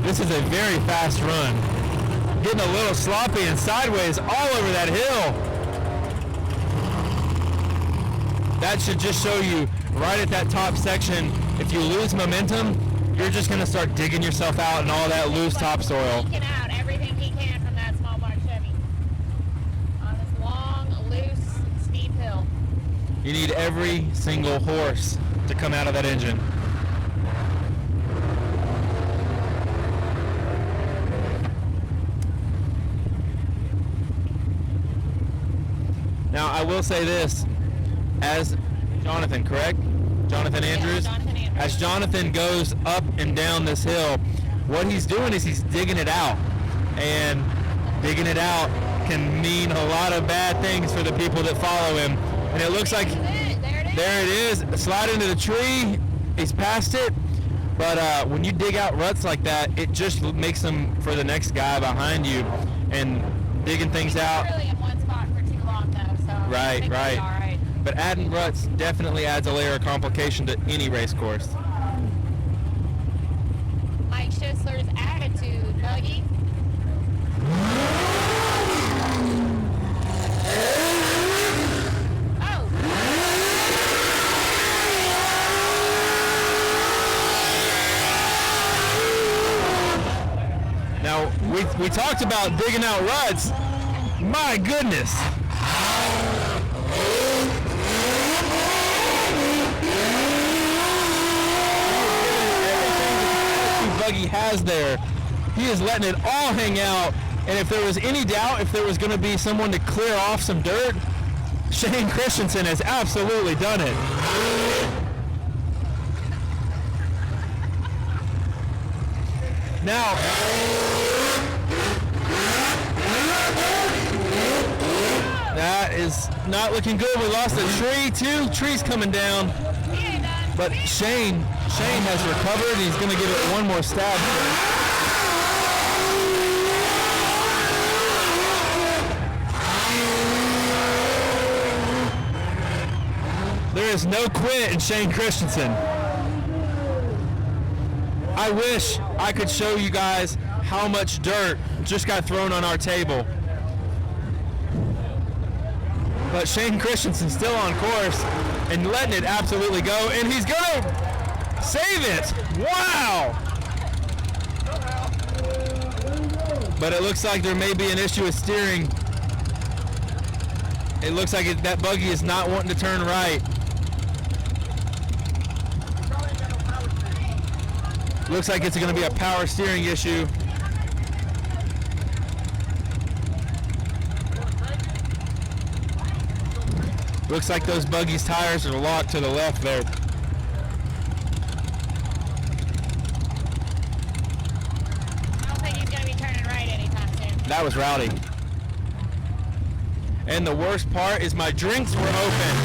This is a very fast run. Getting a little sloppy and sideways all over that hill. That should just show you right at that top section, if you lose momentum, you're just going to start digging yourself out in all that loose topsoil. Leaking out everything he can from that small block Chevy on this long, loose, steep hill. You need every single horse to come out of that engine. Now, I will say this, as Jonathan, correct? Jonathan Andrews? Yeah, Jonathan Andrews. As Jonathan goes up and down this hill, what he's doing is he's digging it out. And digging it out can mean a lot of bad things for the people that follow him. And it looks like, there it is, slide into the tree, he's past it. But when you dig out ruts like that, it just makes them for the next guy behind you. And digging things out. Really in one spot for too long though, so Right, I think right. it'll be all right. But adding ruts definitely adds a layer of complication to any race course. Mike Schisler's attitude, buggy. Oh! Now, we talked about digging out ruts. My goodness. buggy has there. He is letting it all hang out. And if there was any doubt if there was going to be someone to clear off some dirt, Shane Christensen has absolutely done it. Now, that is not looking good. We lost a tree, 2 trees coming down. But Shane has recovered. He's going to give it one more stab. There is no quit in Shane Christensen. I wish I could show you guys how much dirt just got thrown on our table. But Shane Christensen's still on course and letting it absolutely go, and he's gonna save it. Wow! But it looks like there may be an issue with steering. It looks like that buggy is not wanting to turn right. Looks like it's going to be a power steering issue. Looks like those buggy's tires are locked to the left there. I don't think he's going to be turning right anytime soon. That was rowdy. And the worst part is my drinks were open.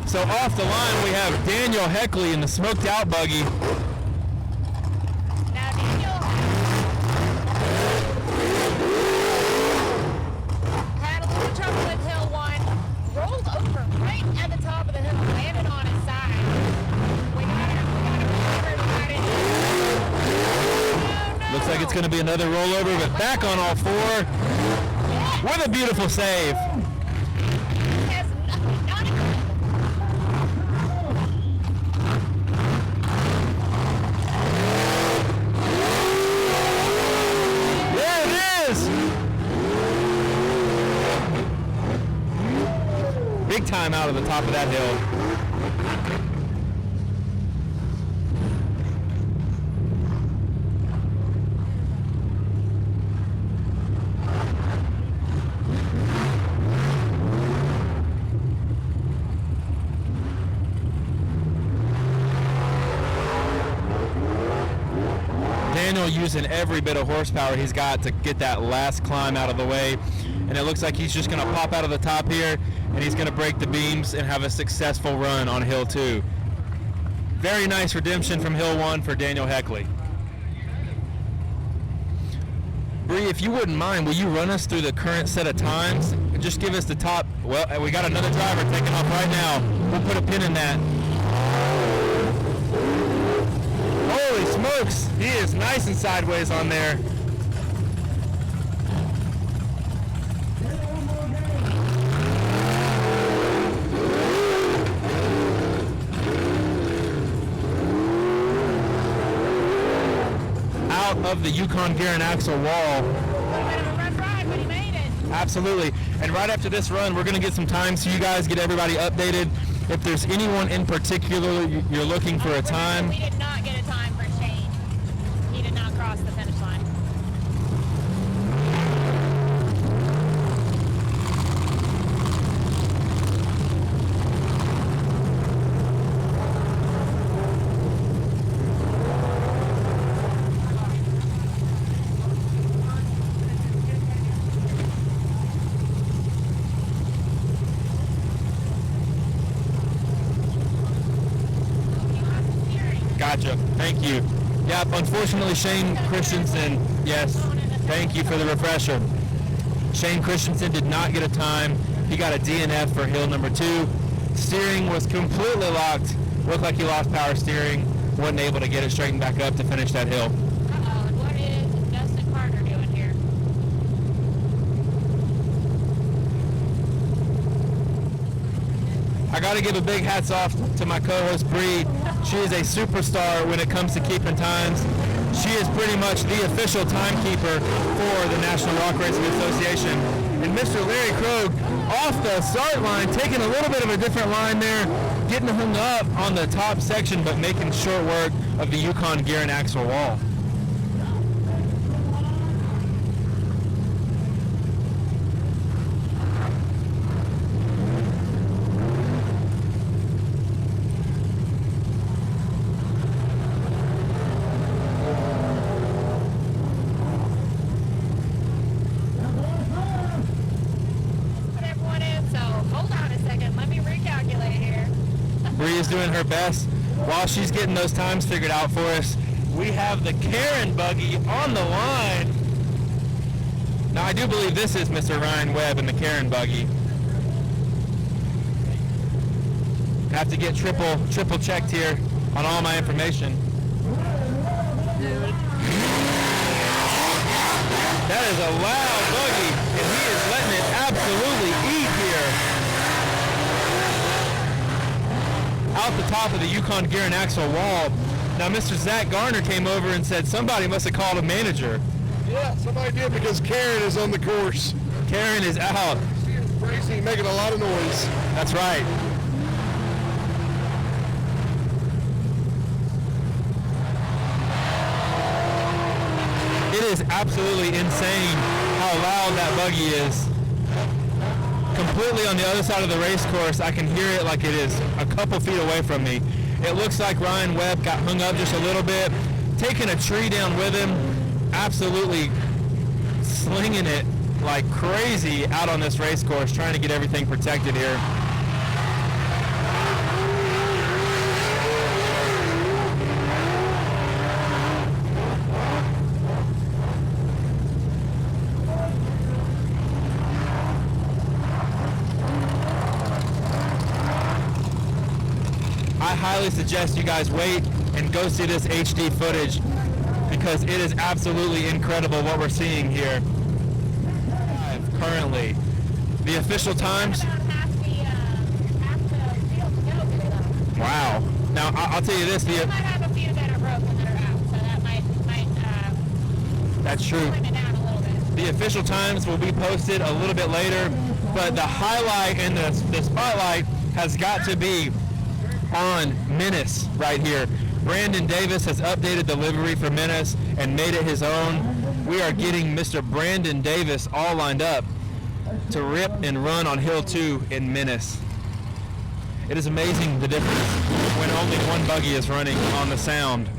So off the line we have Daniel Heckley in the smoked out buggy. Now Daniel had a little trouble with hill 1, rolled over right at the top of the hill, landed on his side. We got it. No. Looks like it's going to be another rollover, but back on all 4 with a beautiful save. Has not even Big time out of the top of that hill. Daniel using every bit of horsepower he's got to get that last climb out of the way. And it looks like he's just going to pop out of the top here, and he's going to break the beams and have a successful run on Hill 2. Very nice redemption from Hill 1 for Daniel Heckley. Bree, if you wouldn't mind, will you run us through the current set of times? And just give us the top. Well, we got another driver taking off right now. We'll put a pin in that. Holy smokes, he is nice and sideways on there. Out of the Yukon gear and axle wall. a little bit of a rough ride, but he made it. Absolutely. And right after this run, we're going to get some time so you guys get everybody updated. If there's anyone in particular you're looking for a time. We did not get a time for Shane. He did not cross the finish line. Gotcha. Thank you. Yep, unfortunately, Shane Christensen, yes, thank you for the refresher. Shane Christensen did not get a time. He got a DNF for hill number 2. Steering was completely locked. Looked like he lost power steering. Wasn't able to get it straightened back up to finish that hill. Uh-oh, and what is Justin Carter doing here? I got to give a big hats off to my co-host Bree. She is a superstar when it comes to keeping times. She is pretty much the official timekeeper for the National Rock Racing Association. And Mr. Larry Krogh off the start line, taking a little bit of a different line there. getting hung up on the top section, but making short work of the Yukon gear and axle wall. Bree is doing her best while she's getting those times figured out for us. We have the Karen buggy on the line. Now I do believe this is Mr. Ryan Webb in the Karen buggy. Have to get triple checked here on all my information. That is a loud buggy, and he is letting it absolutely eat here. Out the top of the Yukon gear and axle wall. Now Mr. Zach Garner came over and said somebody must have called a manager. Yeah, somebody did, because Karen is on the course. Karen is out. She is racing, making a lot of noise. That's right. It is absolutely insane how loud that buggy is. Completely on the other side of the race course, I can hear it like it is a couple feet away from me. It looks like Ryan Webb got hung up just a little bit, taking a tree down with him, absolutely slinging it like crazy out on this race course, trying to get everything protected here. I highly suggest you guys wait and go see this HD footage, because it is absolutely incredible what we're seeing here. Currently, the official times. Wow. Now I'll tell you this: might have a few that are broken that are out, so that might that's true. slim it down a little bit. The official times will be posted a little bit later, but the highlight and the spotlight has got to be on Menace right here. Brandon Davis has updated the livery for Menace and made it his own. We are getting Mr. Brandon Davis all lined up to rip and run on Hill 2 in Menace. It is amazing the difference when only one buggy is running on the sound.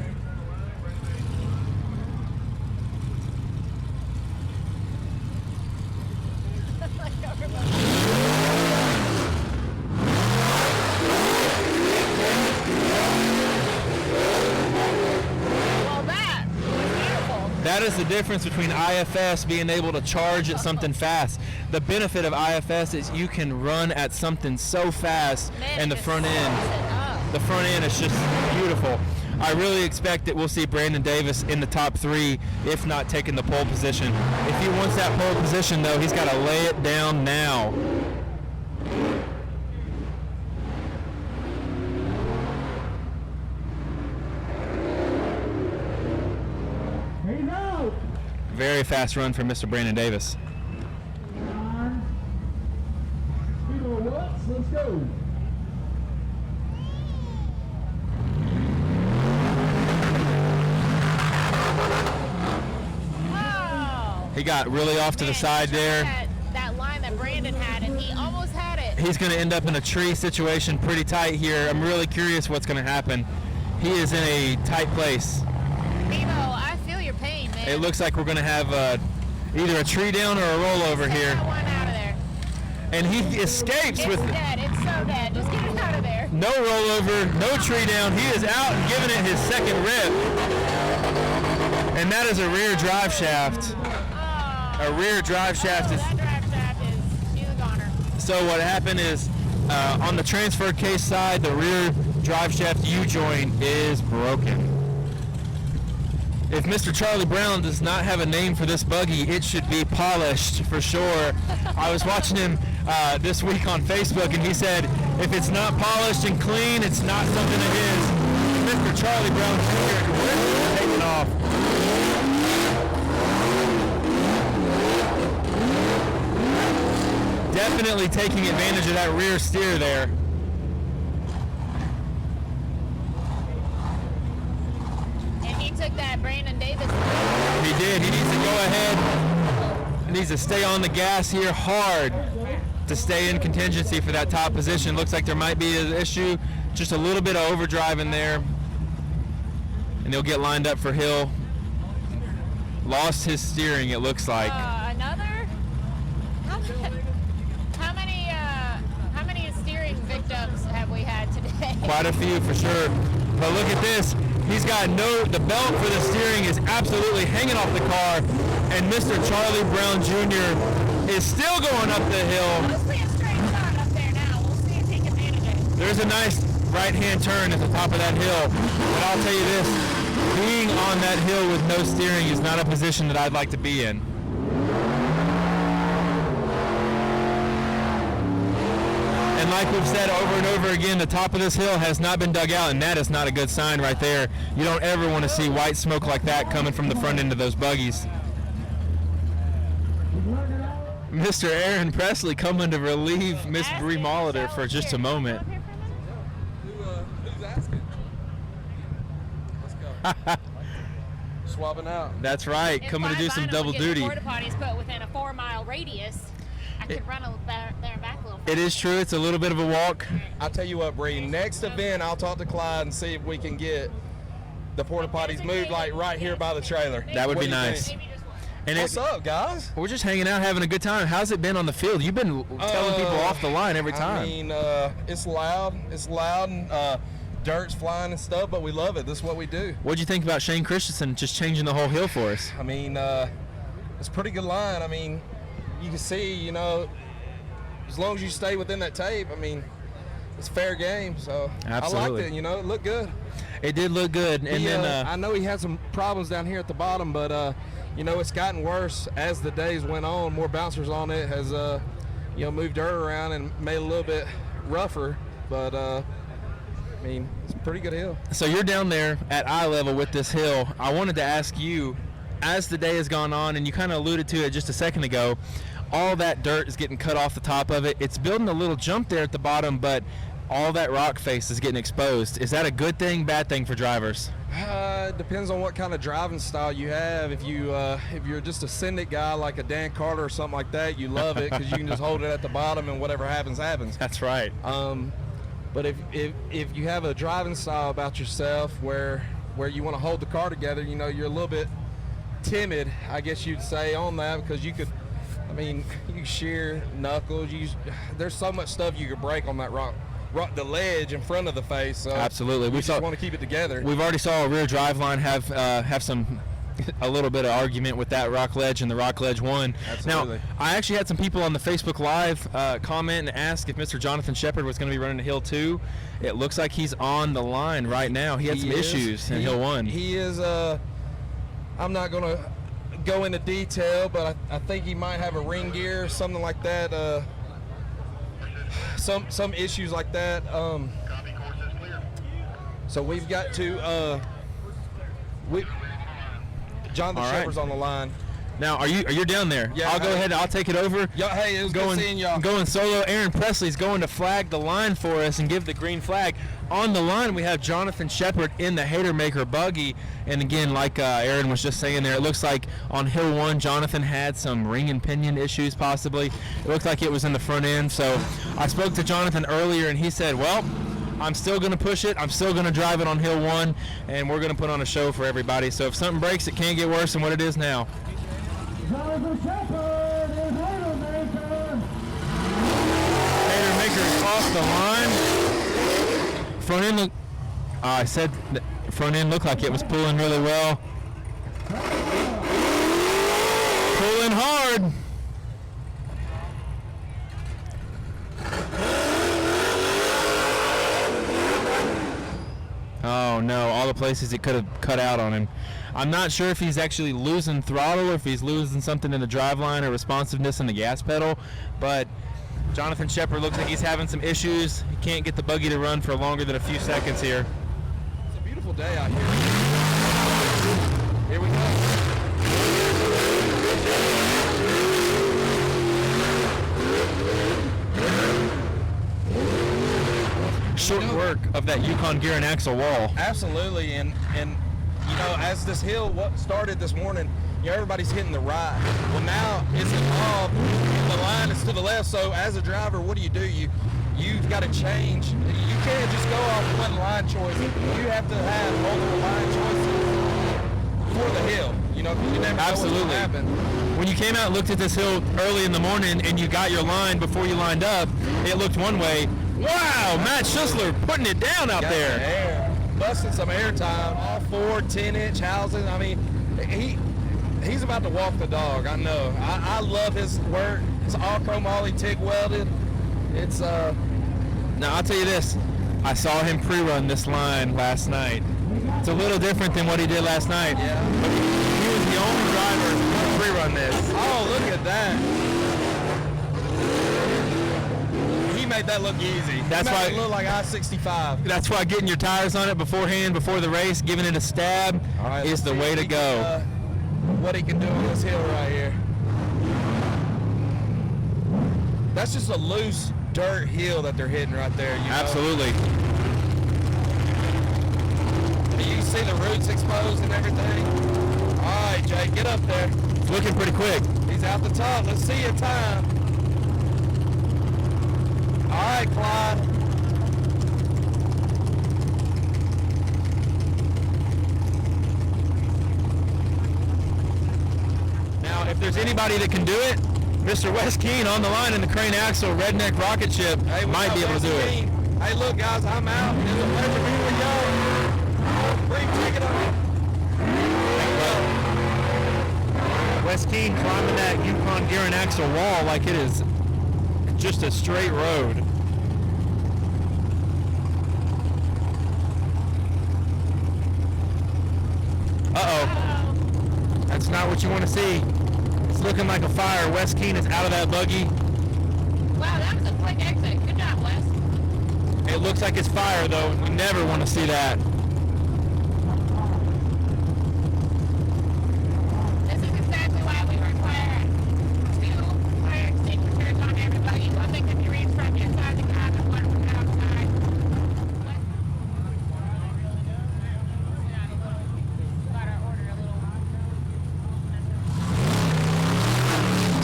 That is the difference between IFS being able to charge at something fast. The benefit of IFS is you can run at something so fast, and the front end is just beautiful. I really expect that we'll see Brandon Davis in the top 3, if not taking the pole position. If he wants that pole position, though, he's got to lay it down now. Very fast run from Mr. Brandon Davis. Let's go. Oh. He got really off to the side there. That line that Brandon had, and he almost had it. He's going to end up in a tree situation pretty tight here. I'm really curious what's going to happen. He is in a tight place. Bevo, I feel your pain, man. It looks like we're going to have either a tree down or a rollover here. That one out of there. And he escapes It's with dead. It's so dead. Just get it out of there. no rollover, no tree down. He is out and giving it his second rip. And that is a rear drive shaft. Oh. A rear drive shaft is. That drive shaft is, she's a goner. So what happened is, on the transfer case side, the rear drive shaft U-joint is broken. If Mr. Charlie Brown does not have a name for this buggy, it should be polished for sure. I was watching him this week on Facebook, and he said, if it's not polished and clean, it's not something of his. Mr. Charlie Brown Jr. is taking off. Definitely taking advantage of that rear steer there. did. He needs to go ahead. He needs to stay on the gas here hard to stay in contingency for that top position. Looks like there might be an issue. Just a little bit of overdrive in there. And he'll get lined up for Hill. Lost his steering, it looks like. Another? How many steering victims have we had today? Quite a few for sure. But look at this. He's got the belt for the steering is absolutely hanging off the car. And Mr. Charlie Brown Jr. is still going up the hill. Mostly a straight shot up there now. We'll see if he can manage it. There's a nice right-hand turn at the top of that hill. But I'll tell you this, being on that hill with no steering is not a position that I'd like to be in. And like we've said over and over again, the top of this hill has not been dug out, and that is not a good sign right there. You don't ever want to see white smoke like that coming from the front end of those buggies. Mr. Aaron Presley coming to relieve Miss Bree Molitor for just a moment. Who's asking? Let's go. Swapping out. That's right, If coming to do some double duty. Porta potties put within a 4-mile radius, I could run there and back a little. It is true, it's a little bit of a walk. I'll tell you what, Bree, next event I'll talk to Clyde and see if we can get the porta potties moved like right here by the trailer. That would What be do you nice. think? And What's up, guys? we're just hanging out, having a good time. How's it been on the field? You've been telling people off the line every time. I mean, it's loud. It's loud, and dirt's flying and stuff, but we love it. This is what we do. What'd you think about Shane Christensen just changing the whole hill for us? I mean, it's a pretty good line. I mean, you can see, you know, as long as you stay within that tape, I mean, it's fair game. So Absolutely. I liked it. You know, it looked good. It did look good. And then I know he had some problems down here at the bottom, but you know, it's gotten worse as the days went on. More bouncers on it has you know, moved dirt around and made it a little bit rougher. But I mean, it's a pretty good hill. so you're down there at eye level with this hill. I wanted to ask you, as the day has gone on, and you kind of alluded to it just a second ago, all that dirt is getting cut off the top of it. It's building a little jump there at the bottom, but all that rock face is getting exposed. Is that a good thing, bad thing for drivers? It depends on what kind of driving style you have. If you're just a Syndic guy like a Dan Carter or something like that, you love it because you can just hold it at the bottom and whatever happens, happens. That's right. But if you have a driving style about yourself where you want to hold the car together, you know, you're a little bit timid, I guess you'd say, on that, because you could, I mean, you shear knuckles. There's so much stuff you could break on that rock, the ledge in front of the face. So Absolutely. We just want to keep it together. We've already saw a rear drive line have a little bit of argument with that rock ledge, and the rock ledge won. Absolutely. Now, I actually had some people on the Facebook Live comment and ask if Mr. Jonathan Shepard was going to be running the hill too. It looks like he's on the line right now. He had some issues in hill one. He is. I'm not going to go into detail, but I think he might have a ring gear or something like that. Some issues like that. So we've got to. Jonathan All right. Shepard's on the line. Now, are you down there? Yeah, I'll go ahead and I'll take it over. Yeah, hey, it was good seeing y'all. Going solo. Aaron Presley's going to flag the line for us and give the green flag. On the line, we have Jonathan Shepard in the Hater Maker buggy. And again, like Aaron was just saying there, it looks like on hill one, Jonathan had some ring and pinion issues possibly. It looked like it was in the front end. So I spoke to Jonathan earlier, and he said, well, I'm still going to push it. I'm still going to drive it on hill one, and we're going to put on a show for everybody. So if something breaks, it can't get worse than what it is now. Jonathan Shepard is Hater Maker. Hater Maker is off the line. Front end look. I said the front end looked like it was pulling really well. Pulling hard. Oh no, all the places it could have cut out on him. I'm not sure if he's actually losing throttle or if he's losing something in the driveline or responsiveness in the gas pedal, but Jonathan Shepard looks like he's having some issues. He can't get the buggy to run for longer than a few seconds here. It's a beautiful day out here. Here we go. Short work of that Yukon gear and axle wall. Absolutely, and you you know, as this hill started this morning, you know, everybody's hitting the right. Well, now it's involved. The line is to the left. So as a driver, what do? You've got to change. You can't just go off one line choice. You have to have multiple line choices for the hill. You know, 'cause you never know what's going to happen. When you came out and looked at this hill early in the morning and you got your line before you lined up, it looked one way. Wow, Matt Schussler putting it down out there. Air, busting some air time. All 4 10-inch houses. I mean, he's about to walk the dog. I know. I love his work. It's all chromoly TIG welded. It's Now I'll tell you this. I saw him pre-run this line last night. It's a little different than what he did last night. Yeah. But he was the only driver to pre-run this. Oh, look at that. He made that look easy. That's why it look like I-65. That's why getting your tires on it beforehand, before the race, giving it a stab is the way to go. What he can do on this hill right here. That's just a loose dirt hill that they're hitting right there. You know? Absolutely. You see the roots exposed and everything. All right, Jay, get up there. It's looking pretty quick. He's out the top. Let's see your time. All right, Clyde. Now, if there's anybody that can do it, Mr. Wes Keene on the line in the crane axle redneck rocket ship might be able to do it. Hey, look, guys, I'm out. It's a pleasure being with y'all. Free ticket on it. Wes Keene climbing that Yukon gear and axle wall like it is just a straight road. Uh-oh. That's not what you want to see. It's looking like a fire. Wes Keene is out of that buggy. Wow, that was a quick exit. Good job, Wes. It looks like it's fire, though. We never want to see that. This is exactly why we require 2 fire extinguishers on everybody. One that can be reached from inside the cab and one from outside.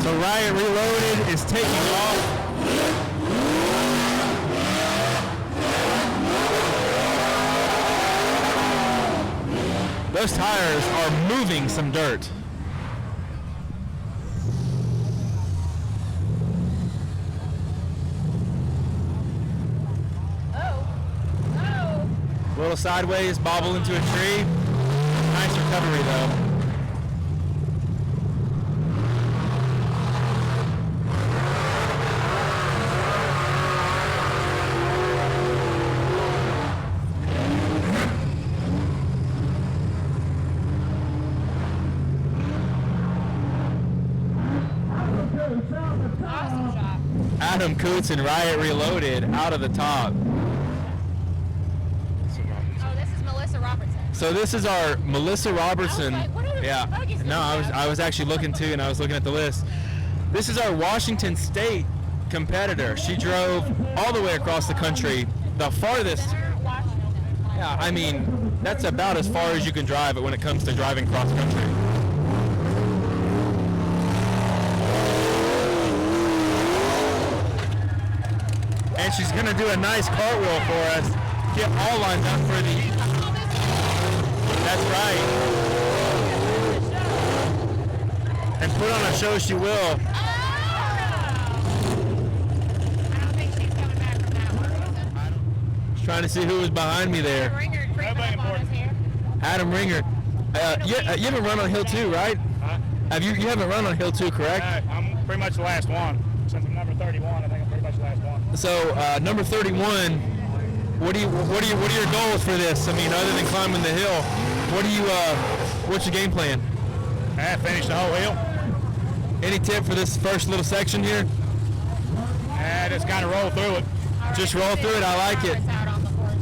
So Riot Reloaded is taking off. Those tires are moving some dirt. A little sideways, bobble into a tree. Nice recovery though. Awesome shot. Adam Coots and Riot Reloaded out of the top. Oh, this is Melissa Robertson. So this is our Melissa Robertson. I was like, what are the Yeah. buggies No, doing I was actually looking too, and I was looking at the list. This is our Washington State competitor. She drove all the way across the country, the farthest. Yeah, I mean, that's about as far as you can drive it when it comes to driving cross country. And she's gonna do a nice cartwheel for us. Get all lined up for the. That's right. And put on a show she will. I don't think she's coming back from that one. Just trying to see who was behind me there. Ringer creeping up on us here. Adam Ringer. You haven't run on Hill 2, right? Huh? You haven't run on Hill 2, correct? I'm pretty much the last one. Since I'm number 31, I think I'm pretty much the last one. So number 31. What are your goals for this? I mean, other than climbing the hill, what's your game plan? Finish the whole hill. Any tip for this first little section here? Just kind of roll through it. Just roll through it. I like it. Out on the course.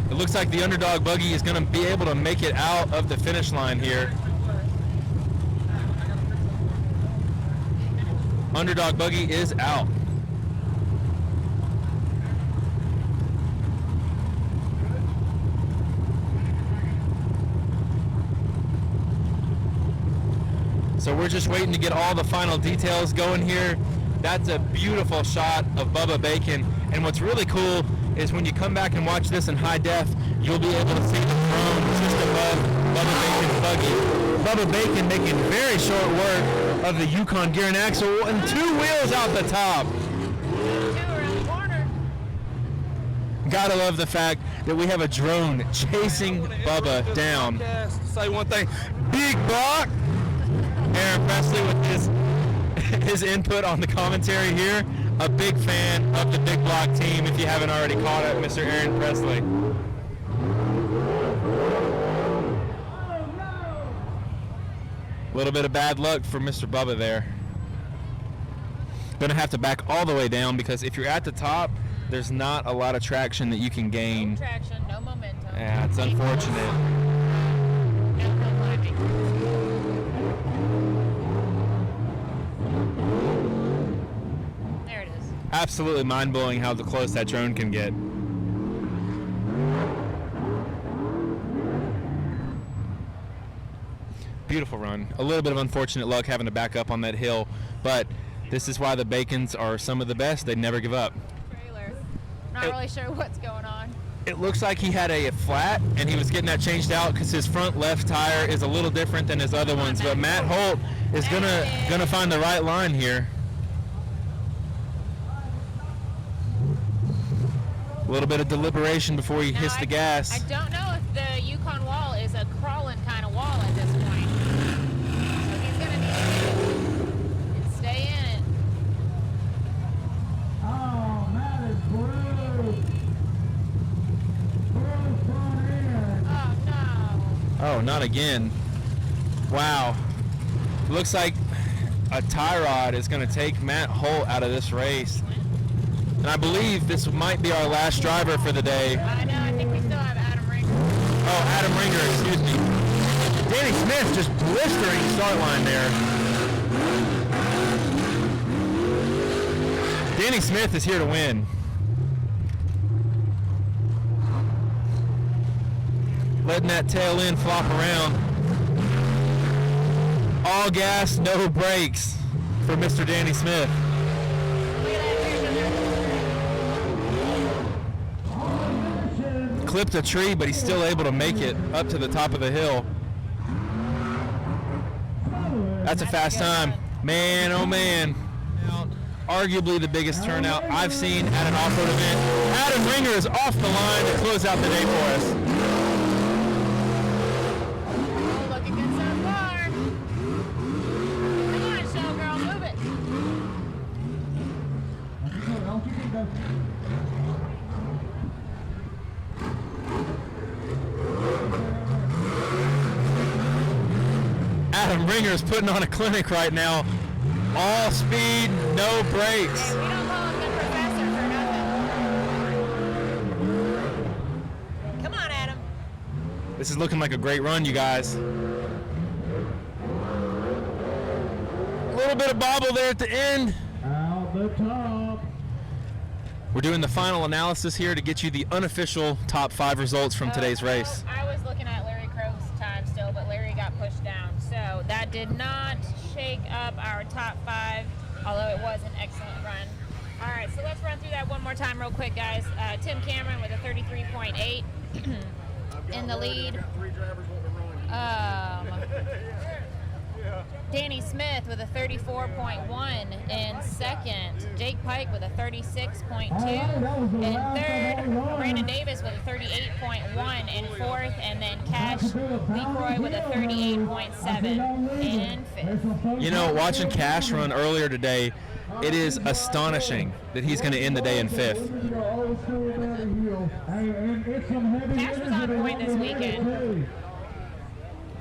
It looks like the underdog buggy is going to be able to make it out of the finish line here. Underdog buggy is out. So we're just waiting to get all the final details going here. That's a beautiful shot of Bubba Bacon. And what's really cool is when you come back and watch this in high def, you'll be able to see the drone just above Bubba Bacon's buggy. Bubba Bacon making very short work of the Yukon gear and axle and 2 wheels out the top. 2 around the corner. Gotta love the fact that we have a drone chasing Bubba down. Say one thing, Big Block. Aaron Presley with his input on the commentary here. A big fan of the Big Block team, if you haven't already caught it, Mr. Aaron Presley. A little bit of bad luck for Mr. Bubba there. Gonna have to back all the way down because if you're at the top, there's not a lot of traction that you can gain. No traction, no momentum. Yeah, it's unfortunate. No climbing. There it is. Absolutely mind-blowing how close that drone can get. Beautiful run. A little bit of unfortunate luck having to back up on that hill, but this is why the Bacons are some of the best. They never give up. Trailer. Not really sure what's going on. It looks like he had a flat, and he was getting that changed out because his front left tire is a little different than his other ones. But Matt Holt is gonna find the right line here. A little bit of deliberation before he hits the gas. I don't know if the Yukon wall is a crawling kind of wall at this point. So he's going to need to stay in it. Oh, Matt is blue. Blue front end. Oh, no. Oh, not again. Wow. Looks like a tie rod is going to take Matt Holt out of this race. And I believe this might be our last driver for the day. I know, I think we still have Adam Ringer. Oh, Adam Ringer, excuse me. Danny Smith just blistering start line there. Danny Smith is here to win. Letting that tail end flop around. All gas, no brakes for Mr. Danny Smith. Look at that rear there. Clipped a tree, but he's still able to make it up to the top of the hill. That's a fast time. Man, oh man. Arguably the biggest turnout I've seen at an off-road event. Adam Ringer is off the line to close out the day for us. Oh, looking good so far. Come on, showgirl, move it. Adam Ringer is putting on a clinic right now. All speed, no brakes. We don't call him the professor for nothing. Come on, Adam. This is looking like a great run, you guys. A little bit of bobble there at the end. Out the top. We're doing the final analysis here to get you the unofficial top 5 results from today's race. I was looking at Larry Croak's time still, but Larry got pushed down. So that did not shake up our top 5, although it was an excellent run. All right, so let's run through that one more time real quick, guys. Tim Cameron with a 33.8 in the lead. Danny Smith with a 34.1 in second. Jake Pike with a 36.2 in third. Brandon Davis with a 38.1 in fourth. And then Cash Leroy with a 38.7 in fifth. You know, watching Cash run earlier today, it is astonishing that he's going to end the day in 5th. Cash was on point this weekend.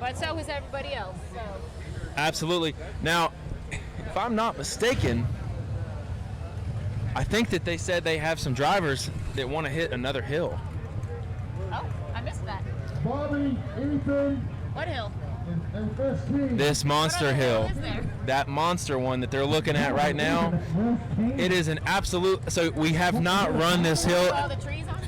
But so was everybody else. So. Absolutely. Now, if I'm not mistaken, I think that they said they have some drivers that want to hit another hill. Oh. Bobby, Ethan, What hill? and SC. This monster What other hill, is there? that monster one that they're looking at right now, it is an absolute. So we have not run this hill. All the trees on it?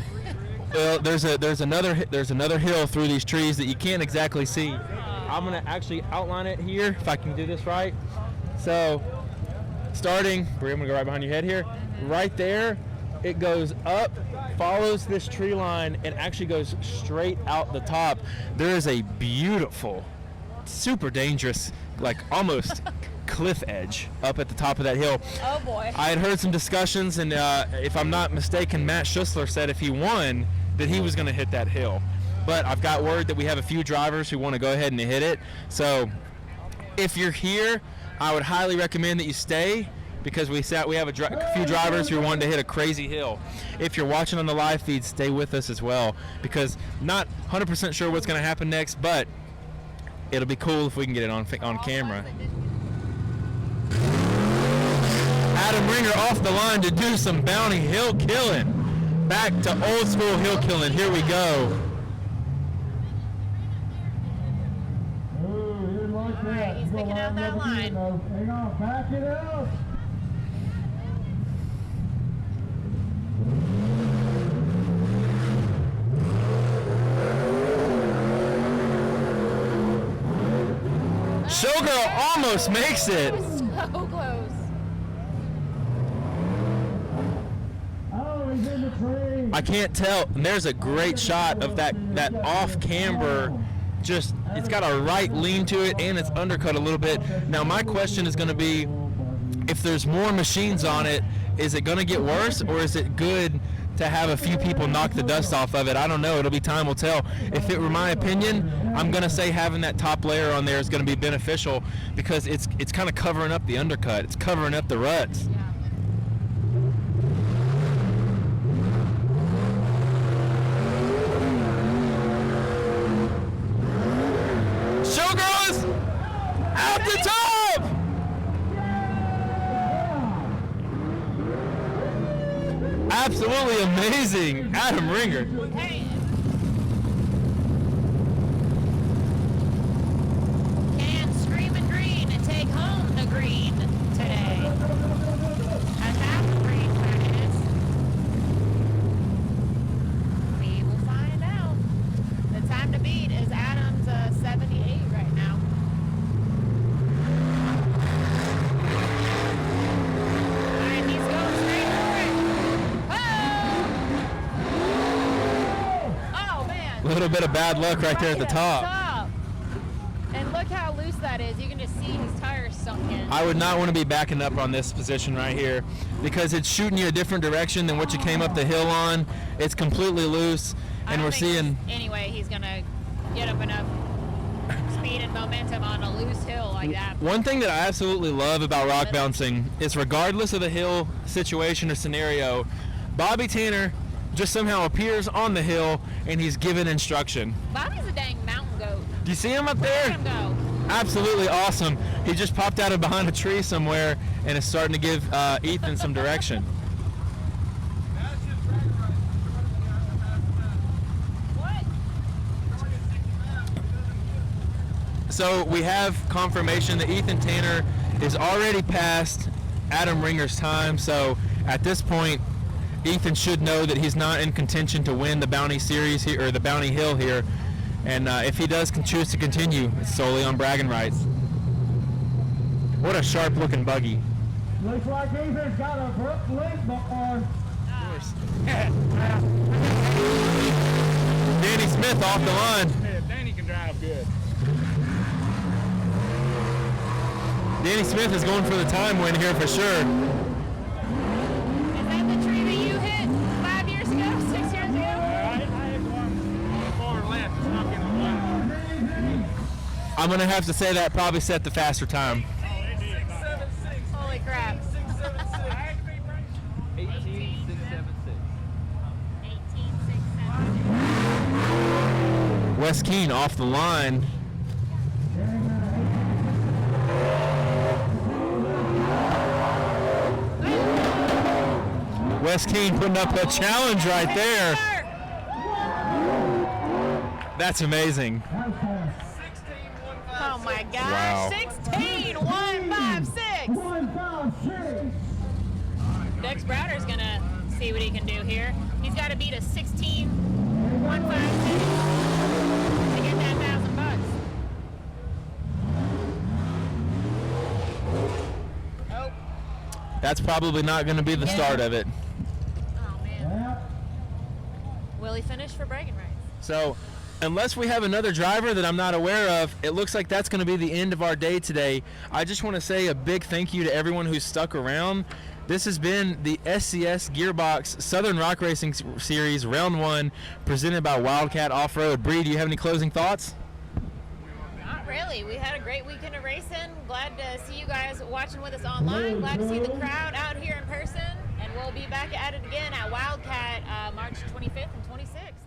Well, there's another hill through these trees that you can't exactly see. I'm gonna actually outline it here if I can do this right. So, starting, we're gonna go right behind your head here. Right there, it goes up, follows this tree line, and actually goes straight out the top. There is a beautiful, super dangerous, like almost cliff edge up at the top of that hill. Oh boy. I had heard some discussions, and if I'm not mistaken, Matt Schussler said if he won, that he was going to hit that hill. But I've got word that we have a few drivers who want to go ahead and hit it. So if you're here, I would highly recommend that you stay, because we have a few drivers who are wanting to hit a crazy hill. If you're watching on the live feed, stay with us as well, because not 100% sure what's going to happen next, but it'll be cool if we can get it on camera. Adam Ringer off the line to do some bounty hill killing. Back to old school hill killing. Here we go. Oh, he didn't like that. he's picking out that line. Hang on, back it up. Showgirl almost makes it. So close. Oh, he's in the tree. I can't tell. And there's a great shot of that off camber. Just, it's got a right lean to it, and it's undercut a little bit. Now my question is going to be, if there's more machines on it, is it going to get worse, or is it good to have a few people knock the dust off of it? I don't know. It'll be time will tell. If it were my opinion, I'm going to say having that top layer on there is going to be beneficial, because it's kind of covering up the undercut. It's covering up the ruts. Showgirls out the top! Absolutely amazing, Adam Ringer. Hey. Can Screamin' Green and take home the green today? A half green, that is. We will find out. The time to beat is Adam's 78 right now. Alright, he's going straight for it. Oh man. A little bit of bad luck right there at the top. And look how loose that is. You can just see his tires sunk in. I would not want to be backing up on this position right here, because it's shooting you a different direction than what you came up the hill on. It's completely loose, I and don't we're think seeing. Anyway, he's gonna get up enough speed and momentum on a loose hill like that. One thing that I absolutely love about rock bouncing is, regardless of the hill situation or scenario, Bobby Tanner just somehow appears on the hill and he's given instruction. Bobby's a dang mountain goat. Do you see him up Look there? at him go. Absolutely awesome. He just popped out of behind a tree somewhere and is starting to give Ethan some direction. What? So we have confirmation that Ethan Tanner is already past Adam Ringer's time. So at this point, Ethan should know that he's not in contention to win the Bounty Series here, or the Bounty Hill here. And if he does choose to continue, it's solely on bragging rights. What a sharp-looking buggy. Looks like Ethan's got a link bar. Danny Smith off the line. Yeah, Danny can drive good. Danny Smith is going for the time win here for sure. Is that the tree that you hit 5 years ago, 6 years ago? I hit one forward left. It's not getting the line. I'm going to have to say that probably set the faster time. Holy crap. 18,676. Wes Keene off the line. Wes Keene putting up a challenge right there. That's amazing. Oh my gosh. Wow. 16,156. 156. Dex Browder's gonna see what he can do here. He's got to beat a 16,156 to get that $1,000. Oh. That's probably not going to be the start of it. Oh man. Will he finish for bragging rights? So, unless we have another driver that I'm not aware of, it looks like that's going to be the end of our day today. I just want to say a big thank you to everyone who's stuck around. This has been the SCS Gearbox Southern Rock Racing Series Round 1 presented by Wildcat Off-Road. Bree, do you have any closing thoughts? Not really. We had a great weekend of racing. Glad to see you guys watching with us online. Glad to see the crowd out here in person. And we'll be back at it again at Wildcat March 25th and 26th.